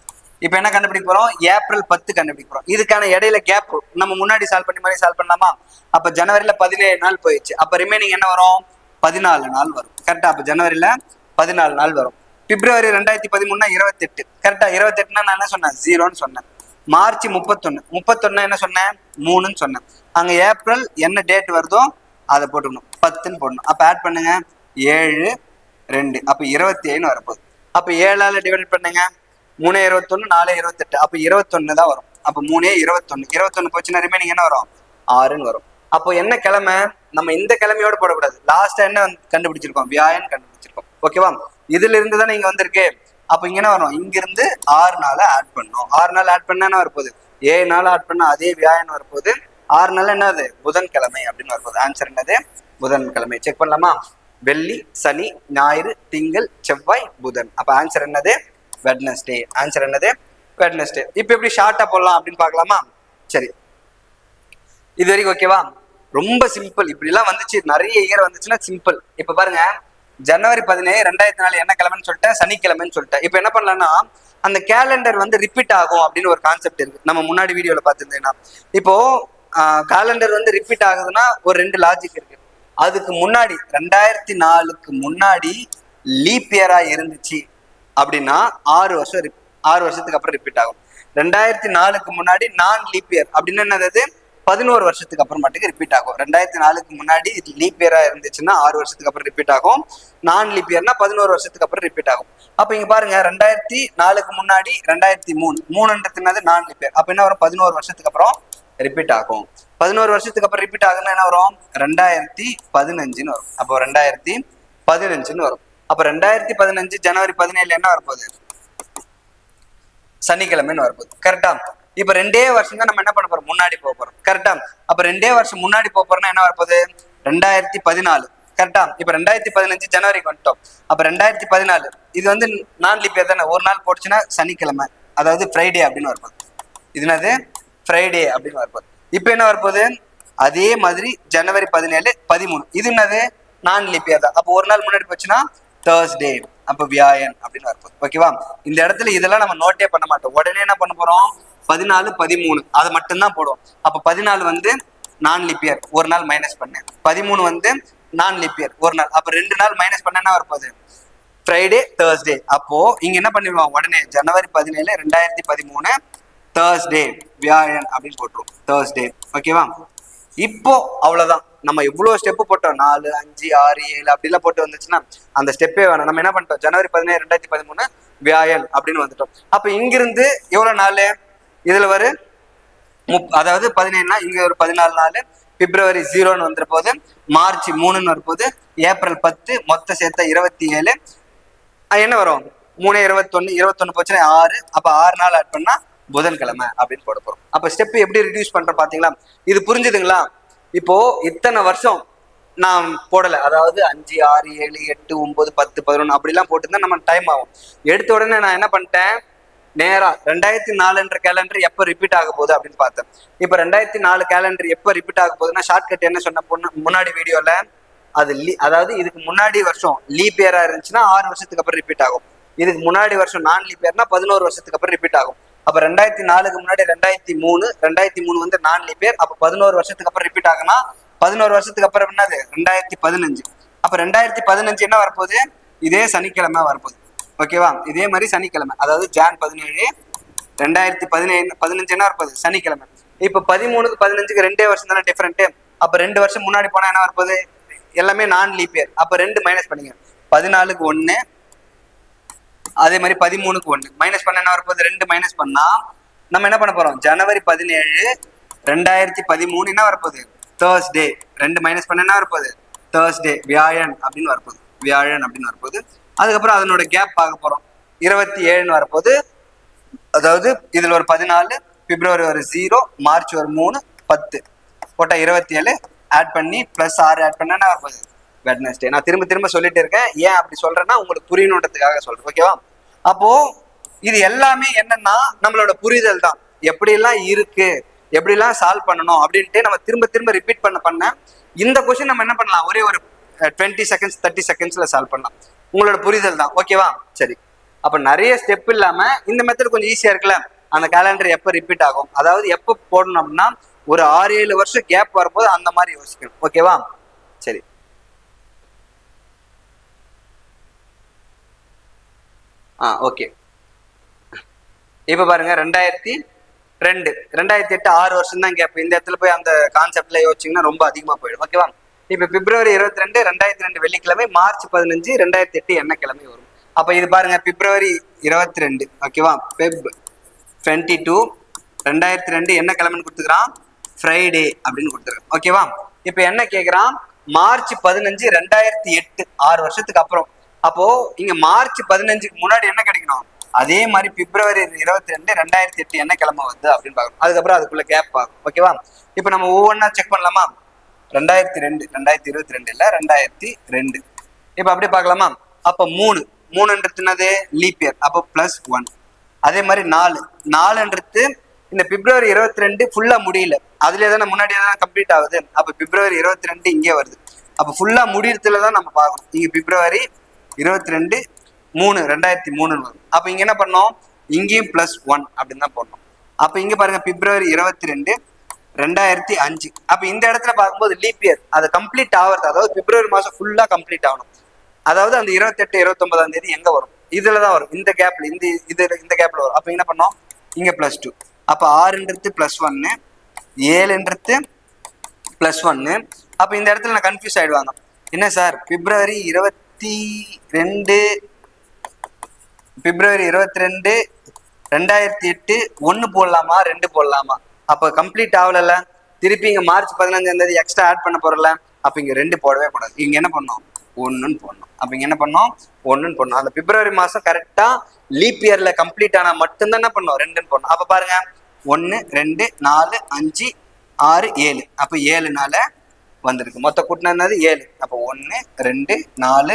இப்ப என்ன கண்டுபிடிக்க போறோம், ஏப்ரல் 10 கண்டுபிடிக்க போறோம். இதுக்கான இடையில கேப் நம்ம முன்னாடி சால்வ் பண்ணி மாதிரி சால்வ் பண்ணலாமா? அப்ப ஜனவரியில 17 நாள் போயிடுச்சு, அப்ப ரிமைனிங் என்ன வரும், 14 நாள் வரும், கரெக்டா? அப்ப ஜனவரியில 14 நாள் வரும். பிப்ரவரி 2013 28, கரெக்டா? 28னா நான் என்ன சொன்னேன், 0ன்னு சொன்னேன். மார்ச் 31 என்ன சொன்னேன், 3ன்னு சொன்னேன். அங்க ஏப்ரல் என்ன டேட் வருதோ அதை போட்டுக்கணும், 10ன்னு போடணும். அப்ப ஆட் பண்ணுங்க, 7 2, அப்ப 27 வரப்போகுது. அப்ப 7ஆல டிவைட் பண்ணுங்க, 3 21 4 28, அப்ப 21 தான் வரும். அப்ப 3 21 போச்சுன்னா ரிமைனிங் என்ன வரும், 6ன்னு வரும். அப்போ என்ன கிழமை, நம்ம இந்த கிழமையோட போடக்கூடாது, லாஸ்டா என்ன கண்டுபிடிச்சிருக்கோம், வியாழன் கண்டுபிடிச்சிருக்கோம். ஓகேவா? இதுல இருந்து தானே இங்க வந்திருக்கு. அப்ப இங்க என்ன வரும், இங்க இருந்து 6 நாள் ஆட் பண்ணும். 6 நாள் ஆட் பண்ணா என்ன வரப்போகுது, 7 நாள் ஆட் பண்ணா அதே வியாழன் வரப்போகுது. 6 நாள் என்னது, புதன்கிழமை அப்படின்னு வரப்போகுது. ஆன்சர் என்னது, புதன்கிழமை. செக் பண்ணலாமா, வெள்ளி சனி ஞாயிறு திங்கள் செவ்வாய் புதன். அப்ப ஆன்சர் என்னது, வெட்னஸ்டே. ஆன்சர் என்னது, வெட்னஸ்டே. இப்ப எப்படி ஷார்ட்டா போடலாம் அப்படின்னு பார்க்கலாமா? சரி, இது வரைக்கும் ஓகேவா? ரொம்ப சிம்பிள். இப்படி எல்லாம் வந்துச்சு, நிறைய இயர் வந்துச்சுன்னா சிம்பிள். இப்ப பாருங்க, ஜனவரி 17 2004 என்ன கிழமைன்னு சொல்லிட்டேன், சனிக்கிழமைன்னு சொல்லிட்டேன். இப்ப என்ன பண்ணலாம்னா, அந்த கேலண்டர் வந்து ரிப்பீட் ஆகும் அப்படின்னு ஒரு கான்செப்ட் இருக்கு, நம்ம முன்னாடி வீடியோல பார்த்துருந்தேன்னா. இப்போ கேலண்டர் வந்து ரிப்பீட் ஆகுதுன்னா ஒரு 2 லாஜிக் இருக்கு. அதுக்கு முன்னாடி 2004க்கு முன்னாடி லீப் இயரா இருந்துச்சு அப்படின்னா 6 வருஷத்துக்கு அப்புறம் ரிப்பீட் ஆகும். 2004க்கு முன்னாடி நான் லீப் இயர் அப்படின்னு என்னது, 11 வருஷத்துக்கு அப்புறமாட்டுக்கு ரிப்பீட் ஆகும். 2004க்கு முன்னாடி லீப் இயரா இருந்துச்சுன்னா 6 வருஷத்துக்கு அப்புறம் ரிப்பீட் ஆகும். நான் லீப் இயர்னா 11 வருஷத்துக்கு அப்புறம் ரிப்பீட் ஆகும். அப்ப இங்க பாருங்க 2004க்கு முன்னாடி 2003 மூணுன்றதுனால நான் லீப் இயர். அப்ப என்ன வரும்? 11 வருஷத்துக்கு அப்புறம் ரிப்பீட் ஆகும். 11 வருஷத்துக்கு அப்புறம் ரிப்பீட் ஆகுதுன்னா என்ன வரும்? 2015ன்னு வரும். அப்போ 2015ன்னு வரும். அப்ப 2015 ஜனவரி 17 என்ன வரப்போகுது? சனிக்கிழமைன்னு வரப்போகுது. கரெக்டா? இப்ப 2 வருஷம் தான் நம்ம என்ன பண்ண போறோம்? முன்னாடி போக போறோம். கரெக்டா? அப்ப 2 வருஷம் முன்னாடி போக போறோம்னா என்ன வரப்போகுது? 2014. கரெக்டா? இப்ப 2015 ஜனவரிக்கு வந்துட்டோம். அப்ப 2014 இது வந்து நான் லீப் இயர் தானே. ஒரு நாள் போட்டுச்சுன்னா சனிக்கிழமை, அதாவது ஃப்ரைடே அப்படின்னு வரப்போகுது. இது என்னது? ஃப்ரைடே அப்படின்னு வரப்போகுது. இப்ப என்ன வரப்போகுது? அதே மாதிரி ஜனவரி 17 13 இது என்னது? நான் லீப் இயர் தான். அப்போ ஒரு நாள் முன்னாடி போச்சுன்னா தேர்ஸ்டே, அப்ப வியாழன் அப்படின்னு வரப்போகுது. ஓகேவா? இந்த இடத்துல இதெல்லாம் நம்ம நோட்டே பண்ண மாட்டோம். உடனே என்ன பண்ண போறோம்? 14 13 அதை மட்டும்தான் போடுவோம். அப்ப 14 வந்து நான் லீப் இயர், ஒரு நாள் மைனஸ் பண்ணேன். 13 வந்து நான் லீப் இயர், ஒரு நாள். அப்ப 2 நாள் மைனஸ் பண்ண என்ன வரப்போகுது? Friday, Thursday. அப்போ இங்க என்ன பண்ணிடுவோம்? உடனே ஜனவரி 17 2013 தேர்ஸ்டே, வியாழன் அப்படின்னு போட்டுருவோம். தேர்ஸ்டே. ஓகேவா? இப்போ அவ்வளவுதான். நம்ம எவ்வளவு ஸ்டெப் போட்டோம்? 4 5 6 7 அப்படிலாம் போட்டு வந்துச்சுன்னா அந்த ஸ்டெப்பே வேணும். நம்ம என்ன பண்ணிட்டோம்? ஜனவரி 17 2013 வியாழன் அப்படின்னு வந்துட்டோம். அப்ப இங்கிருந்து எவ்வளவு நாள்? இதுல ஒரு அதாவது 17னா இங்க ஒரு 14 நாள். பிப்ரவரி 0ன்னு வந்துற போது, மார்ச் 3ன்னு வரப்போது, ஏப்ரல் 10, மொத்த சேர்த்த 27. என்ன வரும்? 3 21 21 போச்சுன்னா 6. அப்ப 6 நாள் ஆட் பண்ணா புதன்கிழமை அப்படின்னு போட போறோம். அப்ப ஸ்டெப் எப்படி ரிடியூஸ் பண்றோம் பாத்தீங்களா? இது புரிஞ்சுதுங்களா? இப்போ இத்தனை வருஷம் நான் போடல, அதாவது 5 6 7 8 9 10 11 அப்படிலாம் போட்டுருந்தா நம்ம டைம் ஆகும். எடுத்த உடனே நான் என்ன பண்ணிட்டேன்? நேரா 2004 கேலண்டர் எப்ப ரிப்பீட் ஆக போகுது அப்படின்னு பார்த்தேன். இப்ப 2004 கேலண்டர் எப்ப ரிப்பீட் ஆக போகுதுன்னா, ஷார்ட்கட் என்ன சொன்ன முன்னாடி வீடியோல, அது அதாவது இதுக்கு முன்னாடி வருஷம் லீப் இயரா இருந்துச்சுன்னா 6 வருஷத்துக்கு அப்புறம் ரிப்பீட் ஆகும். இதுக்கு முன்னாடி வருஷம் நான் லீப் இயர்னா 11 வருஷத்துக்கு அப்புறம் ரிப்பீட் ஆகும். அப்ப 2004க்கு முன்னாடி 2003 வந்து நான் லீப் இயர். அப்ப 11 வருஷத்துக்கு அப்புறம் ரிப்பீட் ஆகுனா 11 வருஷத்துக்கு அப்புறம் என்னது? 2015. அப்ப 2015 என்ன வரப்போகுது? இதே சனிக்கிழமை வரப்போகுது. ஓகேவா? இதே மாதிரி சனிக்கிழமை, அதாவது ஜான் 17 2015 என்ன வரப்போகுது? சனிக்கிழமை. இப்ப 13க்கு 15க்கு 2 வருஷம் தானே டிஃபரெண்ட். அப்ப 2 வருஷம் முன்னாடி போனா என்ன வரப்போகுது? எல்லாமே நான் லீப் இயர். அப்ப 2 மைனஸ் பண்ணிங்க. 14க்கு 1, அதே மாதிரி 13க்கு 1 மைனஸ் பண்ண என்ன வரப்போகுது? 2 மைனஸ் பண்ணா நம்ம என்ன பண்ண போறோம்? ஜனவரி 17 2013 என்ன வரப்போகுது? தேர்ஸ்டே. 2 மைனஸ் பண்ண என்ன வரப்போகுது? தேர்ஸ்டே, வியாழன் அப்படின்னு வரப்போகுது. வியாழன் அப்படின்னு வரப்போகுது. அதுக்கப்புறம் அதனோட கேப் பார்க்க போறோம். 27ன்னு வரப்போகுது. அதாவது இதுல ஒரு 14, பிப்ரவரி ஒரு 0, மார்ச் ஒரு 3, 10 போட்டா 27 ஆட் பண்ணி பிளஸ் 6 ஆட் பண்ணா என்ன வரப்போகுது? வெட்னஸ்டே. நான் திரும்ப திரும்ப சொல்லிட்டு இருக்கேன். ஏன் அப்படி சொல்றேன்னா உங்களுக்கு புரியணுன்றதுக்காக சொல்றேன். ஓகேவா? அப்போ இது எல்லாமே என்னன்னா நம்மளோட புரிதல் தான். எப்படிலாம் இருக்கு, எப்படிலாம் சால்வ் பண்ணணும் அப்படின்ட்டு நம்ம திரும்ப திரும்ப ரிப்பீட் பண்ண இந்த கொஸ்டின் நம்ம என்ன பண்ணலாம்? ஒரே ஒரு 20 செகண்ட்ஸ் 30 செகண்ட்ஸ்ல சால்வ் பண்ணலாம். உங்களோட புரிதல் தான். ஓகேவா? சரி. அப்ப நிறைய ஸ்டெப் இல்லாம இந்த மெத்தட் கொஞ்சம் ஈஸியா இருக்குல்ல. அந்த கேலண்டர் எப்ப ரிப்பீட் ஆகும், அதாவது எப்ப போடணும் அப்படின்னா ஒரு 6 7 வருஷம் கேப் வரும்போது அந்த மாதிரி யோசிக்கணும். ஓகேவா? சரி. ஓகே. இப்ப பாருங்க 2002 2008 6 வருஷம் தான் கேப். இந்த இடத்துல போய் அந்த கான்செப்ட்ல யோசிச்சீங்கன்னா ரொம்ப அதிகமா போயிடும். ஓகேவா? இப்ப பிப்ரவரி 22 2002 வெள்ளிக்கிழமை, மார்ச் 15 2008 என்ன கிழமை வரும்? அப்ப இது பாருங்க, பிப்ரவரி 22. ஓகேவா? பெப் 22 2002 என்ன கிழமைன்னு கொடுத்துக்கிறான்? ஃப்ரைடே அப்படின்னு கொடுத்துருக்கான். ஓகேவா? இப்ப என்ன கேக்குறான்? மார்ச் 15 2008 6 வருஷத்துக்கு அப்புறம். அப்போ இங்க மார்ச் 15க்கு முன்னாடி என்ன கிடைக்கணும்? அதே மாதிரி பிப்ரவரி 22 2008 என்ன கிழமை வருது அப்படின்னு பார்க்கணும். அதுக்கப்புறம் அதுக்குள்ள கேப் பார்க்கணும். ஓகேவா? இப்ப நம்ம ஒவ்வொன்றா செக் பண்ணலாமா? 2002 2022 இல்ல 2002. இப்ப அப்படியே பார்க்கலாமா? அப்ப 3ன்றது என்னது? Leap year. அப்போ +1. அதே மாதிரி 4ன்றது இந்த பிப்ரவரி 22 ஃபுல்லா முடியல, அதுல தானே முன்னாடியே தான் கம்ப்ளீட் ஆகுது. அப்ப பிப்ரவரி 22 இங்கே வருது. அப்ப ஃபுல்லா முடியறதுல தான் நம்ம பார்க்கணும். இங்க பிப்ரவரி 22 3 2003 வரும். அப்ப இங்க என்ன பண்ணோம்? இங்கேயும் +1 அப்படின்னு தான் போடணும். அப்ப இங்க பாருங்க, பிப்ரவரி 22 2005. அப்ப இந்த இடத்துல பார்க்கும்போது லீப் இயர் அது கம்ப்ளீட் ஆகுறது, அதாவது பிப்ரவரி மாசம் ஃபுல்லா கம்ப்ளீட் ஆகணும். அதாவது அந்த 28 29ஆம் தேதி எங்க வரும்? இதுலதான் வரும். இந்த கேப்ல இந்த கேப்ல வரும். அப்ப என்ன பண்ணோம்? இங்க +2. அப்ப 6ன்றது +1, 7ன்றது +1. அப்போ இந்த இடத்துல நான் கன்ஃபியூஸ் ஆயிடுவாங்க. என்ன சார் பிப்ரவரி 22 2008 1 போடலாமா 2 போடலாமா? அப்போ கம்ப்ளீட் ஆகல. திருப்பி இங்க மார்ச் 15 எக்ஸ்ட்ரா ஆட் பண்ண போறல. அப்ப இங்க 2 போடவே கூடாது. இங்க என்ன பண்ணோம் 1ன்னு போடணும். அப்ப இங்க என்ன பண்ணோம் 1ன்னு போடணும். அந்த பிப்ரவரி மாசம் கரெக்டா லீப் இயர்ல கம்ப்ளீட் ஆனா மட்டும்தான் என்ன பண்ணோம் 2ன்னு போடணும். அப்ப பாருங்க 1 2 4 5 6 7. அப்ப 7னால வந்திருக்கு. மொத்த கூட்டினது 7. அப்போ 1 2 4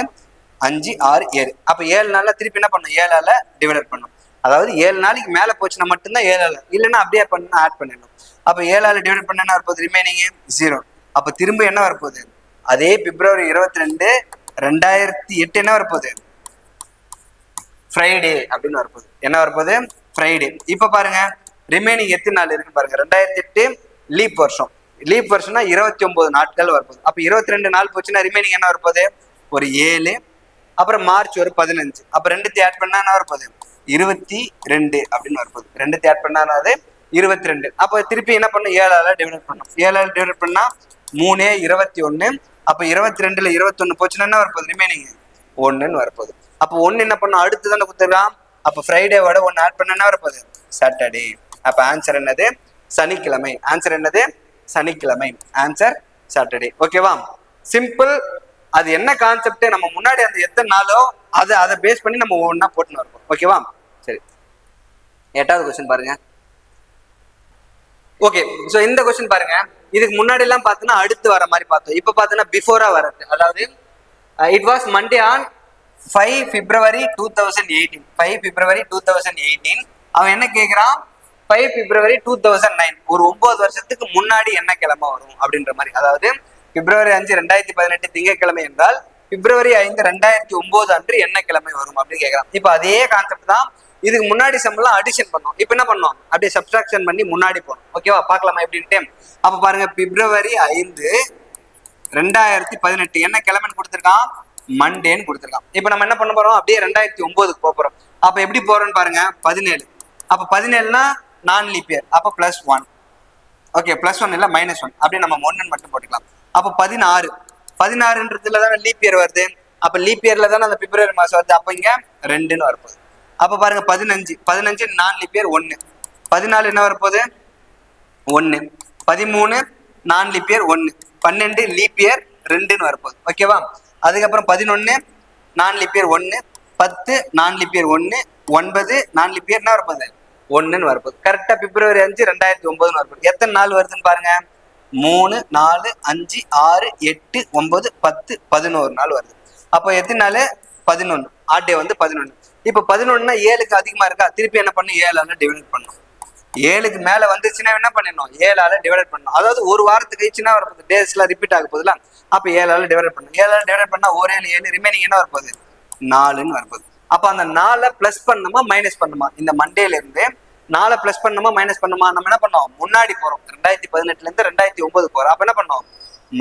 5 6 7. அப்ப 7 நாள்ல திருப்பி என்ன பண்ணும் 7ஆல டிவைட் பண்ணும். அதாவது 7 நாளைக்கு மேல போச்சுன்னா மட்டும்தான் 7ஆல, இல்லைன்னா அப்படியே பண்ணா ஆட் பண்ணிடணும். அப்ப 7ஆல டிவைட் பண்ண என்ன வரப்போகுது ரிமைனிங் 0. அப்ப திரும்ப என்ன வரப்போகுது அதே பிப்ரவரி 22 2008 என்ன வரப்போகுது ஃப்ரைடே அப்படின்னு வரப்போகுது. என்ன வரப்போகுது ஃப்ரைடே. இப்ப பாருங்க ரிமைனிங் எத்தனை நாள் இருக்கு பாருங்க. 2008 லீப் வருஷம். லீப் வருஷம்னா 29 நாட்கள் வரப்போகுது. அப்ப 22 நாள் போச்சுன்னா ரிமைனிங் என்ன வரப்போகுது ஒரு 7. அப்புறம் மார்ச் ஒரு 15. அப்ப 2 ஆட் பண்ணா என்ன வரப்போகுது 22 அப்படின்னு வரப்போகுது. 2 ஆட் பண்ணா 22. அப்ப திருப்பி என்ன பண்ணும் 7ஆல டிவைட் பண்ணும். 7ஆல டிவைட் பண்ணா 3 21. அப்ப 22ல 21 போச்சுன்னா என்ன வரப்போகுது ரிமைனிங் 1ன்னு வரப்போகுது. அப்போ 1 என்ன பண்ணும் அடுத்து தானே கொடுத்துருக்கான். அப்ப ஃப்ரைடேவோட 1 ஆட் பண்ண என்ன வரப்போகுது சாட்டர்டே. அப்ப ஆன்சர் என்னது சனிக்கிழமை. ஆன்சர் என்னது சனிக்கிழமை. Answer Saturday. ஓகேவா சிம்பிள். அது என்ன கான்செப்ட் நம்ம முன்னாடி அந்த எத்தனை நாளோ அதை பேஸ் பண்ணி நம்ம ஒவ்வொன்றா போட்டுன்னு இருக்கோம். ஓகேவா சரி 8வது கொஸ்டின் பாருங்க. ஓகே சோ இந்த கொஸ்டின் பாருங்க. இதுக்கு முன்னாடி எல்லாம் பார்த்தோன்னா அடுத்து வர மாதிரி பார்த்தோம். இப்ப பார்த்தோன்னா பிஃபோரா வரது. அதாவது it was Monday on 5 February 2018. 5 February 2018. அவன் என்ன கேட்கிறான் 5 February 2009. ஒரு 9 வருஷத்துக்கு முன்னாடி என்ன கிழமை வரும் அப்படின்ற மாதிரி. அதாவது பிப்ரவரி 5 2018 திங்கட்கிழமை என்றால் பிப்ரவரி 5 2009 அன்று என்ன கிழமை வரும் அப்படின்னு கேட்கலாம். இப்ப அதே கான்செப்ட் தான் இதுக்கு முன்னாடி சம்பளம் அடிஷன் பண்ணோம். இப்ப என்ன பண்ணோம் அப்படியே சப்ஸ்ட்ராக்ஷன் பண்ணி முன்னாடி போனோம். ஓகேவா பார்க்கலாமா எப்படின்ட்டு. அப்ப பாருங்க பிப்ரவரி 5 2018 என்ன கிழமைன்னு கொடுத்துருக்கான் மண்டேன்னு கொடுத்துருக்கான். இப்ப நம்ம என்ன பண்ண போறோம் அப்படியே 2009க்கு போறோம். அப்ப எப்படி போறோம்னு பாருங்க 17. அப்ப 17னா நான் லீப் இயர். அப்ப +1. ஓகே +1 இல்ல -1. அப்படியே நம்ம 1ன்னு மட்டும் போட்டுக்கலாம். அப்ப 16 தானே லீப் இயர் வருது. அப்ப லீப் இயர்ல தானே அந்த பிப்ரவரி மாசம் வருது. அப்ப இங்க 2ன்னு வரப்போகுது. அப்ப பாருங்க 15 நான் லீப் இயர் 1. 14 என்ன வரப்போகுது 1. 13 நான் லீப் இயர் 1. 12 லீப் இயர் 2ன்னு வரப்போகுது. ஓகேவா அதுக்கப்புறம் 11 நான் லீப் இயர் 1. 10 நான் லீப் இயர் 1. 9 நான் லீப் இயர் என்ன வரப்போகுது 1ன்னு வரப்போகுது. கரெக்டா பிப்ரவரி 5 2009 வரப்போகுது. எத்தனை நாள் வருதுன்னு பாருங்க 3 4 5 6 8 9 10 11 நாள் வருது. அப்போ எத்தனை நாள் 11. ஆட் டே வந்து 11. இப்ப 11னா 7க்கு அதிகமா இருக்கா. திருப்பி என்ன பண்ணும் 7ஆல டிவைட் பண்ணும். 7க்கு மேல வந்துச்சுன்னா என்ன பண்ணிடணும் 7ஆல டிவைட் பண்ணணும். அதாவது ஒரு வாரத்துக்கு கழிச்சுன்னா வரப்போகுது டேஸ் எல்லாம் ரிப்பீட் ஆக போகுதுல. அப்ப 7ஆல டிவைட் பண்ணணும். 7ஆல டிவைட் பண்ணா 1 7 7 ரிமைனிங் என்ன வரப்போகுது 4ன்னு வரப்போகுது. அப்ப அந்த 4 பிளஸ் பண்ணுமா மைனஸ் பண்ணுமா. இந்த மண்டேல இருந்து 4 பிளஸ் பண்ணுமா மைனஸ் பண்ணுமா. நம்ம என்ன பண்ணோம் முன்னாடி போறோம். 2018ல இருந்து 2009 போறோம். அப்ப என்ன பண்ணோம்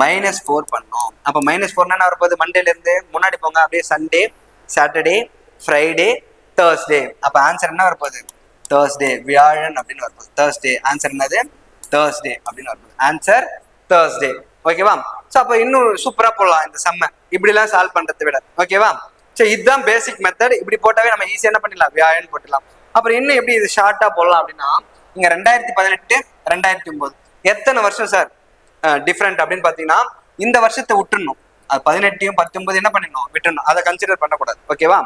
-4 பண்ணோம். அப்ப -4 என்ன வரப்போகுது மண்டேல இருந்து முன்னாடி போங்க அப்படியே சண்டே சாட்டர்டே ஃப்ரைடே தேர்ஸ்டே. அப்ப ஆன்சர் என்ன வரப்போகுது தேர்ஸ்டே வியாழன் அப்படின்னு வரப்போகுது. தேர்ஸ்டே ஆன்சர் என்னது தேர்ஸ்டே அப்படின்னு வரப்போகுது. Answer Thursday. ஓகேவா ஸோ அப்போ இன்னும் சூப்பரா போடலாம் இந்த செம்ம இப்படி எல்லாம் சால்வ் பண்றதை விட. ஓகேவா ஸோ இதுதான் பேசிக் மெத்தட். இப்படி போட்டாவே நம்ம ஈஸியா என்ன பண்ணிடலாம் வியாழன் போட்டுலாம். அப்புறம் இன்னும் எப்படி இது ஷார்ட்டா போடலாம் அப்படின்னா இங்க 2018 2009 எத்தனை வருஷம் சார் டிஃப்ரெண்ட் அப்படின்னு பாத்தீங்கன்னா இந்த வருஷத்தை விட்டுணும். அது 18 19 என்ன பண்ணிடணும் விட்டுணும். அதை கன்சிடர் பண்ணக்கூடாது. ஓகேவா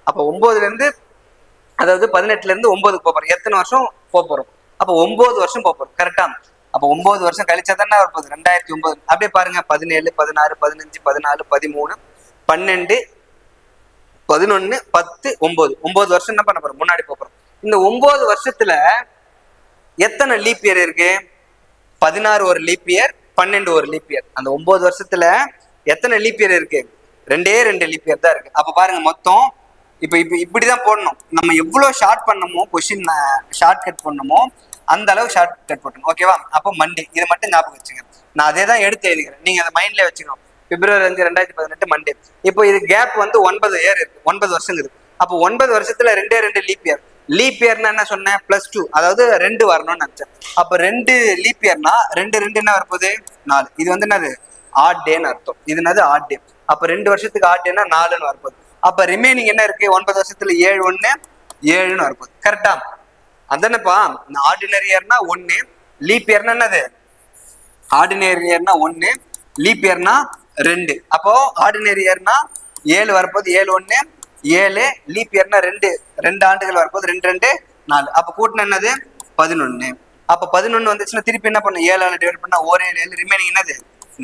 அப்போ 9ல இருந்து அதாவது 18ல இருந்து 9க்கு போறோம். எத்தனை வருஷம் போறோம் அப்போ 9 வருஷம் போறோம். கரெக்டா அப்போ 9 வருஷம் கழிச்சா தானே வரப்போகுது 2009. அப்படியே பாருங்க 17 16 15 14 13 12 11 10 9 9 வருஷம் என்ன பண்ண போறோம் முன்னாடி போறோம். இந்த 9 வருஷத்துல எத்தனை லீப் இயர் இருக்கு 16 ஒரு லீப் இயர் 12 ஒரு லீப் இயர். அந்த 9 வருஷத்துல எத்தனை லீப் இயர் இருக்கு 2 லீப் இயர் தான் இருக்கு. அப்ப பாருங்க மொத்தம் இப்ப இப்படிதான் போடணும். நம்ம எவ்வளவு ஷார்ட் பண்ணமோ கொஸ்டின் ஷார்ட் கட் பண்ணமோ அந்த அளவு ஷார்ட் கட் பண்ணணும். ஓகேவா அப்போ மண்டே இது மட்டும் ஞாபகம் வச்சுங்க. நான் அதே தான் எடுத்து எழுதிக்கிறேன். நீங்க அதை மைண்ட்ல வச்சுக்கணும். பிப்ரவரி 5 2018 மண்டே. இப்போ இது கேப் வந்து 9 இயர் இருக்கு 9 வருஷம் இருக்கு. அப்போ 9 வருஷத்துல 2 லீப் இயர். லீப் இயர்னா என்ன சொன்னேன், +2, அதாவது 2 வரணும்னு நினைச்சேன். அப்ப 2 லீப் இயர்னா 2 என்ன வரப்போகுது, 4. இது வந்து என்னது, ஆட் டேன்னு அர்த்தம். இது என்னது, ஆட் டே. அப்ப 2 வருஷத்துக்கு ஆட் டேன்னா 4ன்னு வரப்போகுது. அப்ப ரிமைனிங் என்ன இருக்கு, 9 வருஷத்துல 7 1 7ன்னு வரப்போகுது. கரெக்டா? அதானப்பா. ஆர்டினரி இயர்னா 1, லீப் இயர்னா என்னது, ஆர்டினரி இயர்னா 1, லீப் இயர்னா 2. அப்போ ஆர்டினரி இயர்னா 7 வரப்போகுது, 7 1 7, லீப் இயர்னா 2 ஆண்டுகள் வரப்போகுது, 2 2 4. அப்ப கூட்டின என்னது, 11. அப்ப 11 வந்துச்சுன்னா திருப்பி என்ன பண்ணும், 7ஆல டிவைட் பண்ணா 1 7 7, ரிமைனிங் என்னது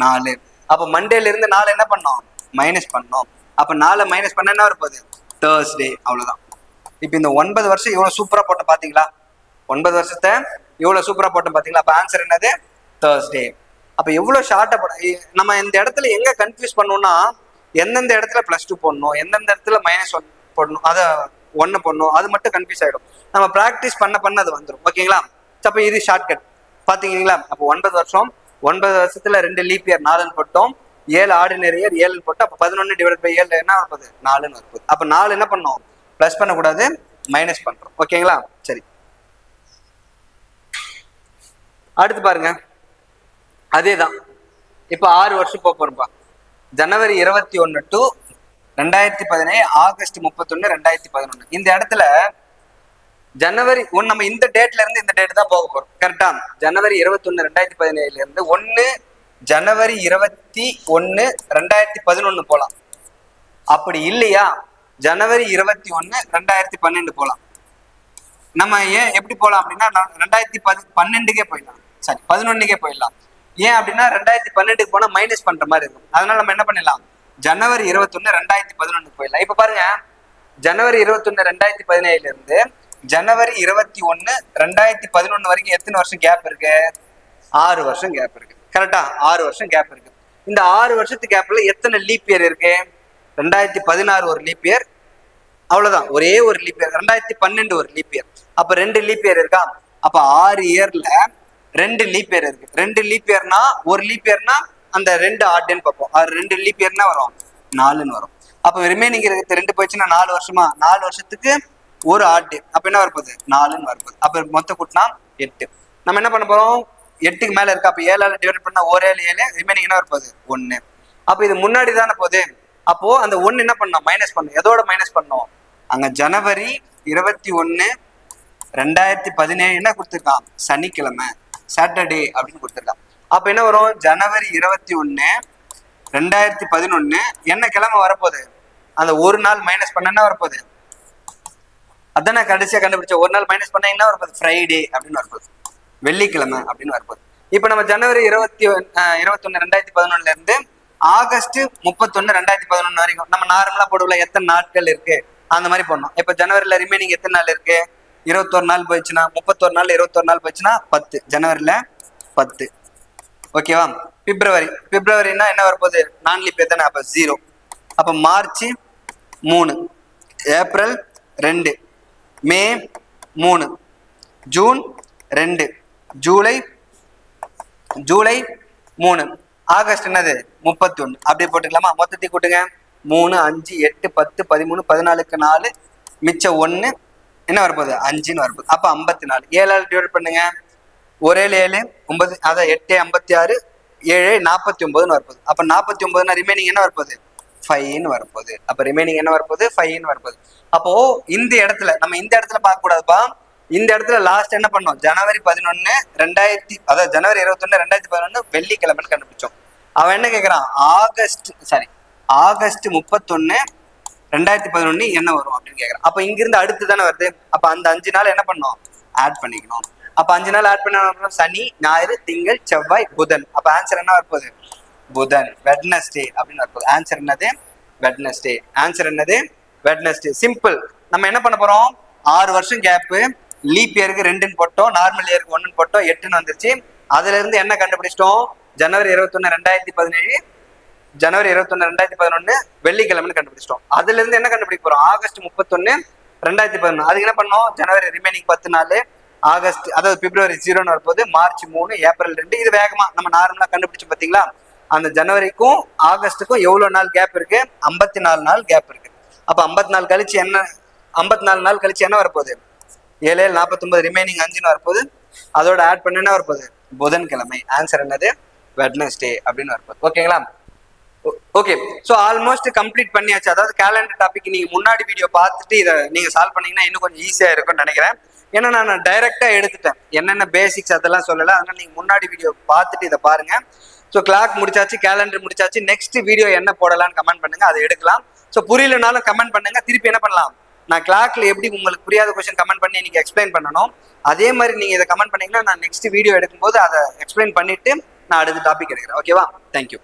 4. அப்ப மண்டேல இருந்து 4 என்ன பண்ணோம், மைனஸ் பண்ணோம். அப்ப 4 மைனஸ் பண்ண என்ன வரப்போகுது, தேர்ஸ்டே. அவ்வளவுதான். இப்ப இந்த 9 வருஷம் இவ்வளவு சூப்பரா போட்டோம் பாத்தீங்களா, 9 வருஷத்தை இவ்வளவு சூப்பரா போட்டோம் பாத்தீங்களா. அப்ப ஆன்சர் என்னது, தேர்ஸ்டே. அப்ப எவ்வளவு ஷார்ட்டா போட, நம்ம இந்த இடத்துல எங்க கன்ஃபியூஸ் பண்ணோம்னா, எந்தெந்த இடத்துல +2 போடணும், எந்தெந்த இடத்துல -1 போடணும், அதை 1 போடணும், அது மட்டும் கன்ஃபியூஸ் ஆயிடும். நம்ம ப்ராக்டிஸ் பண்ண பண்ண அது வந்துடும். ஓகேங்களா? அப்ப இது ஷார்ட்கட் பாத்தீங்களா. அப்போ 9 வருஷம், 9 வருஷத்துல 2 லீப் இயர் 4ன்னு போட்டோம், 7 ஆர்டினரி இயர் 7ன்னு போட்டோம். அப்ப 11 டிவைட் பை 7 என்ன வருது, 4ன்னு வருது. அப்ப 4 என்ன பண்ணோம், பிளஸ் பண்ணக்கூடாது, மைனஸ் பண்றோம். ஓகேங்களா? சரி, அடுத்து பாருங்க. அதேதான். இப்ப 6 வருஷம் போறோம்ப்பா. ஜனவரி 21 டு 2017, ஆகஸ்ட் 31 2011. இந்த இடத்துல ஜனவரி 1 நம்ம இந்த டேட்ல இருந்து இந்த டேட் தான் போக போறோம். கரெக்டா? ஜனவரி 21 2017 இருந்து 1 ஜனவரி 21 2011 போலாம். அப்படி இல்லையா, ஜனவரி 21 2012 போலாம். நம்ம ஏன் எப்படி போலாம் அப்படின்னா, 2012க்கே போயிடலாம், சாரி 11க்கே போயிடலாம். ஏன் அப்படின்னா 2012க்கு போனா மைனஸ் பண்ற மாதிரி இருக்கும். அதனால நம்ம என்ன பண்ணலாம், ஜனவரி 21 2011 போயிடலாம். இப்ப பாருங்க, ஜனவரி 21 2017 இருந்து ஜனவரி 21 2011 வரைக்கும் எத்தனை வருஷம் கேப் இருக்கு, 6 வருஷம் கேப் இருக்கு. கரெக்டா? 6 வருஷம் கேப் இருக்கு. இந்த 6 வருஷத்து கேப்ல எத்தனை லீப் இயர் இருக்கு, 2016 ஒரு லீப் இயர், அவ்வளவுதான், ஒரே ஒரு லீப் இயர். 2012 ஒரு லீப் இயர். அப்ப 2 லீப் இயர் இருக்கா. அப்ப 6 இயர்ல 2 லீப் இயர் இருக்கு. 2 லீப் இயர்னா, ஒரு லீப் இயர்னா அந்த 2 ஆட்னு பார்ப்போம். 2 லீப் இயர்னா வரும் 4ன்னு வரும். அப்ப ரிமைனிங் இருக்கு 2 போயிடுச்சுன்னா 4 வருஷமா, 4 வருஷத்துக்கு ஒரு ஆட். அப்ப என்ன வரப்போகுது, 4ன்னு வரப்போகுது. அப்ப மொத்த கூட்டினா 8. நம்ம என்ன பண்ண போறோம், 8க்கு மேல இருக்கு. அப்ப 7ஆல டிவைட் பண்ணா 1 7 7, ரிமைனிங் என்ன வரப்போகுது, 1. அப்ப இது முன்னாடி தானே போகுது. அப்போ அந்த 1 என்ன பண்ணோம், மைனஸ் பண்ணோம். எதோட மைனஸ் பண்ணோம், அங்க ஜனவரி 21 2017 என்ன கொடுத்துருக்கான், சனிக்கிழமை, சாட்டர்டே அப்படின்னு கொடுத்துருக்கான். அப்ப என்ன வரும், ஜனவரி 21 2011 என்ன கிழமை வரப்போகுது, அந்த ஒரு நாள் மைனஸ் பண்ண என்ன வரப்போகுது, அதான் நான் கடைசியா கண்டுபிடிச்ச. ஒரு நாள் மைனஸ் பண்ண என்ன வரப்போகுது, ஃப்ரைடே அப்படின்னு வரப்போகுது, வெள்ளிக்கிழமை அப்படின்னு வரப்போகுது. இப்ப நம்ம ஜனவரி 21 2011 இருந்து ஆகஸ்ட் 31 2011 வரைக்கும் நம்ம நார்மலா போடுவோம்ல, எத்தனை நாட்கள் இருக்கு அந்த மாதிரி பண்ணோம். இப்ப ஜனவரில ரிமைனிங் எத்தனை நாள் இருக்கு, 21 நாள் போயிடுச்சுன்னா, 31 நாள் 21 நாள் போயிடுச்சுன்னா 10, ஜனவரில 10. ஓகேவா? பிப்ரவரினா என்ன வரப்போகுது, நான் லீப் எத்தனை, அப்ப 0. அப்ப மார்ச் 3, ஏப்ரல் 2, மே 3, ஜூன் 2, ஜூலை 3, ஆகஸ்ட் என்னது 31. அப்படியே போட்டுக்கலாமா, மொத்தத்தை கூட்டுங்க. 3 5 8 10 13 14க்கு 4, மிச்சம் 1 என்ன வரப்போகுது, 5ன்னு வரப்போகுது. அப்ப 54. 7ஆல் டிவைட் பண்ணுங்க, 1 7 9, அதான் 8 56, 7 49ன்னு வரப்போகுது. அப்ப 49னா ரிமைனிங் என்ன வரப்போகுது, 5ன்னு வரப்போகுது. அப்ப ரிமைனிங் என்ன வரப்போகுது, 5ன்னு வரப்போகுது. அப்போ இந்த இடத்துல நம்ம இந்த இடத்துல பார்க்க கூடாதுப்பா. இந்த இடத்துல லாஸ்ட் என்ன பண்ணோம், ஜனவரி 11 2000, அதாவது ஜனவரி 21 2011 வெள்ளிக்கிழமைன்னு கண்டுபிடிச்சோம். அவன் என்ன கேட்கறான், ஆகஸ்ட் 31 2011 என்ன வரும் அப்படின்னு கேட்கறான். அப்ப இங்கிருந்து அடுத்து தானே வருது. அப்ப அந்த 5 நாள் என்ன பண்ணோம், ஆட் பண்ணிக்கணும். அப்ப 5 நாள் ஆட் பண்ண, சனி ஞாயிறு திங்கள் செவ்வாய் புதன். அப்ப ஆன்சர் என்ன வரப்போகுது, புதன், வெட்னஸ்டே அப்படின்னு வரப்போகுது. ஆன்சர் என்னது, வெட்னஸ்டே. ஆன்சர் என்னது, வெட்னஸ்டே. சிம்பிள். நம்ம என்ன பண்ண போறோம், 6 வருஷம் கேப்பு, லீப் இயருக்கு 2ன்னு போட்டோம், நார்மல் இயருக்கு 1ன்னு போட்டோம், 8ன்னு வந்துருச்சு. அதுல இருந்து என்ன கண்டுபிடிச்சிட்டோம், ஜனவரி 21 2017, ஜனவரி 21 2011 வெள்ளிக்கிழமைன்னு கண்டுபிடிச்சிட்டோம். அதுல இருந்து என்ன கண்டுபிடிக்க போறோம், ஆகஸ்ட் 31 2011. அதுக்கு என்ன பண்ணோம், ஜனவரி ரிமைனிங் 10 நாள், ஆகஸ்ட் அதாவது பிப்ரவரி 0ன்னு வரப்போது, மார்ச் 3, ஏப்ரல் 2. இது வேகமா நம்ம நார்மலா கண்டுபிடிச்சு பாத்தீங்களா. அந்த ஜனவரிக்கும் ஆகஸ்டுக்கும் எவ்வளவு நாள் கேப் இருக்கு, 54 நாள் கேப் இருக்கு. அப்ப 54 கழிச்சு என்ன, 54 நாள் கழிச்சு என்ன வரப்போகுது, 7 7 49 ரிமைனிங் 5ன்னு வரப்போகுது. அதோட ஆட் பண்ண என்ன வரப்போகுது? புதன்கிழமை. ஆன்சர் என்னது? வெட்னஸ்டே அப்படின்னு வரப்போகுது. ஓகேங்களா? ஓகே. ஸோ ஆல்மோஸ்ட் கம்ப்ளீட் பண்ணியாச்சு. அதாவது கேலண்டர் டாபிக் நீங்க முன்னாடி வீடியோ பார்த்துட்டு இதை நீங்க சால்வ் பண்ணீங்கன்னா இன்னும் கொஞ்சம் ஈஸியா இருக்கும்னு நினைக்கிறேன். ஏன்னா நான் டைரக்டா எடுத்துட்டேன், என்னென்ன பேசிக்ஸ் அதெல்லாம் சொல்லலை. அதனால நீங்க முன்னாடி வீடியோ பார்த்துட்டு இதை பாருங்க. ஸோ கிளாக் முடிச்சாச்சு, கேலண்டர் முடிச்சாச்சு. நெக்ஸ்ட் வீடியோ என்ன போடலாம்னு கமெண்ட் பண்ணுங்க, அதை எடுக்கலாம். ஸோ புரியலனாலும் கமெண்ட் பண்ணுங்க. திருப்பி என்ன பண்ணலாம், நான் கிளாக்ல எப்படி உங்களுக்கு புரியாத கொஸ்டின் கமெண்ட் பண்ணி நீங்க எக்ஸ்பிளைன் பண்ணணும், அதே மாதிரி நீங்க இதை கமெண்ட் பண்ணீங்கன்னா நான் நெக்ஸ்ட் வீடியோ எடுக்கும்போது அதை எக்ஸ்பிளைன் பண்ணிட்டு நான் அடுத்த டாபிக் எடுக்கிறேன். ஓகேவா? தேங்க்யூ.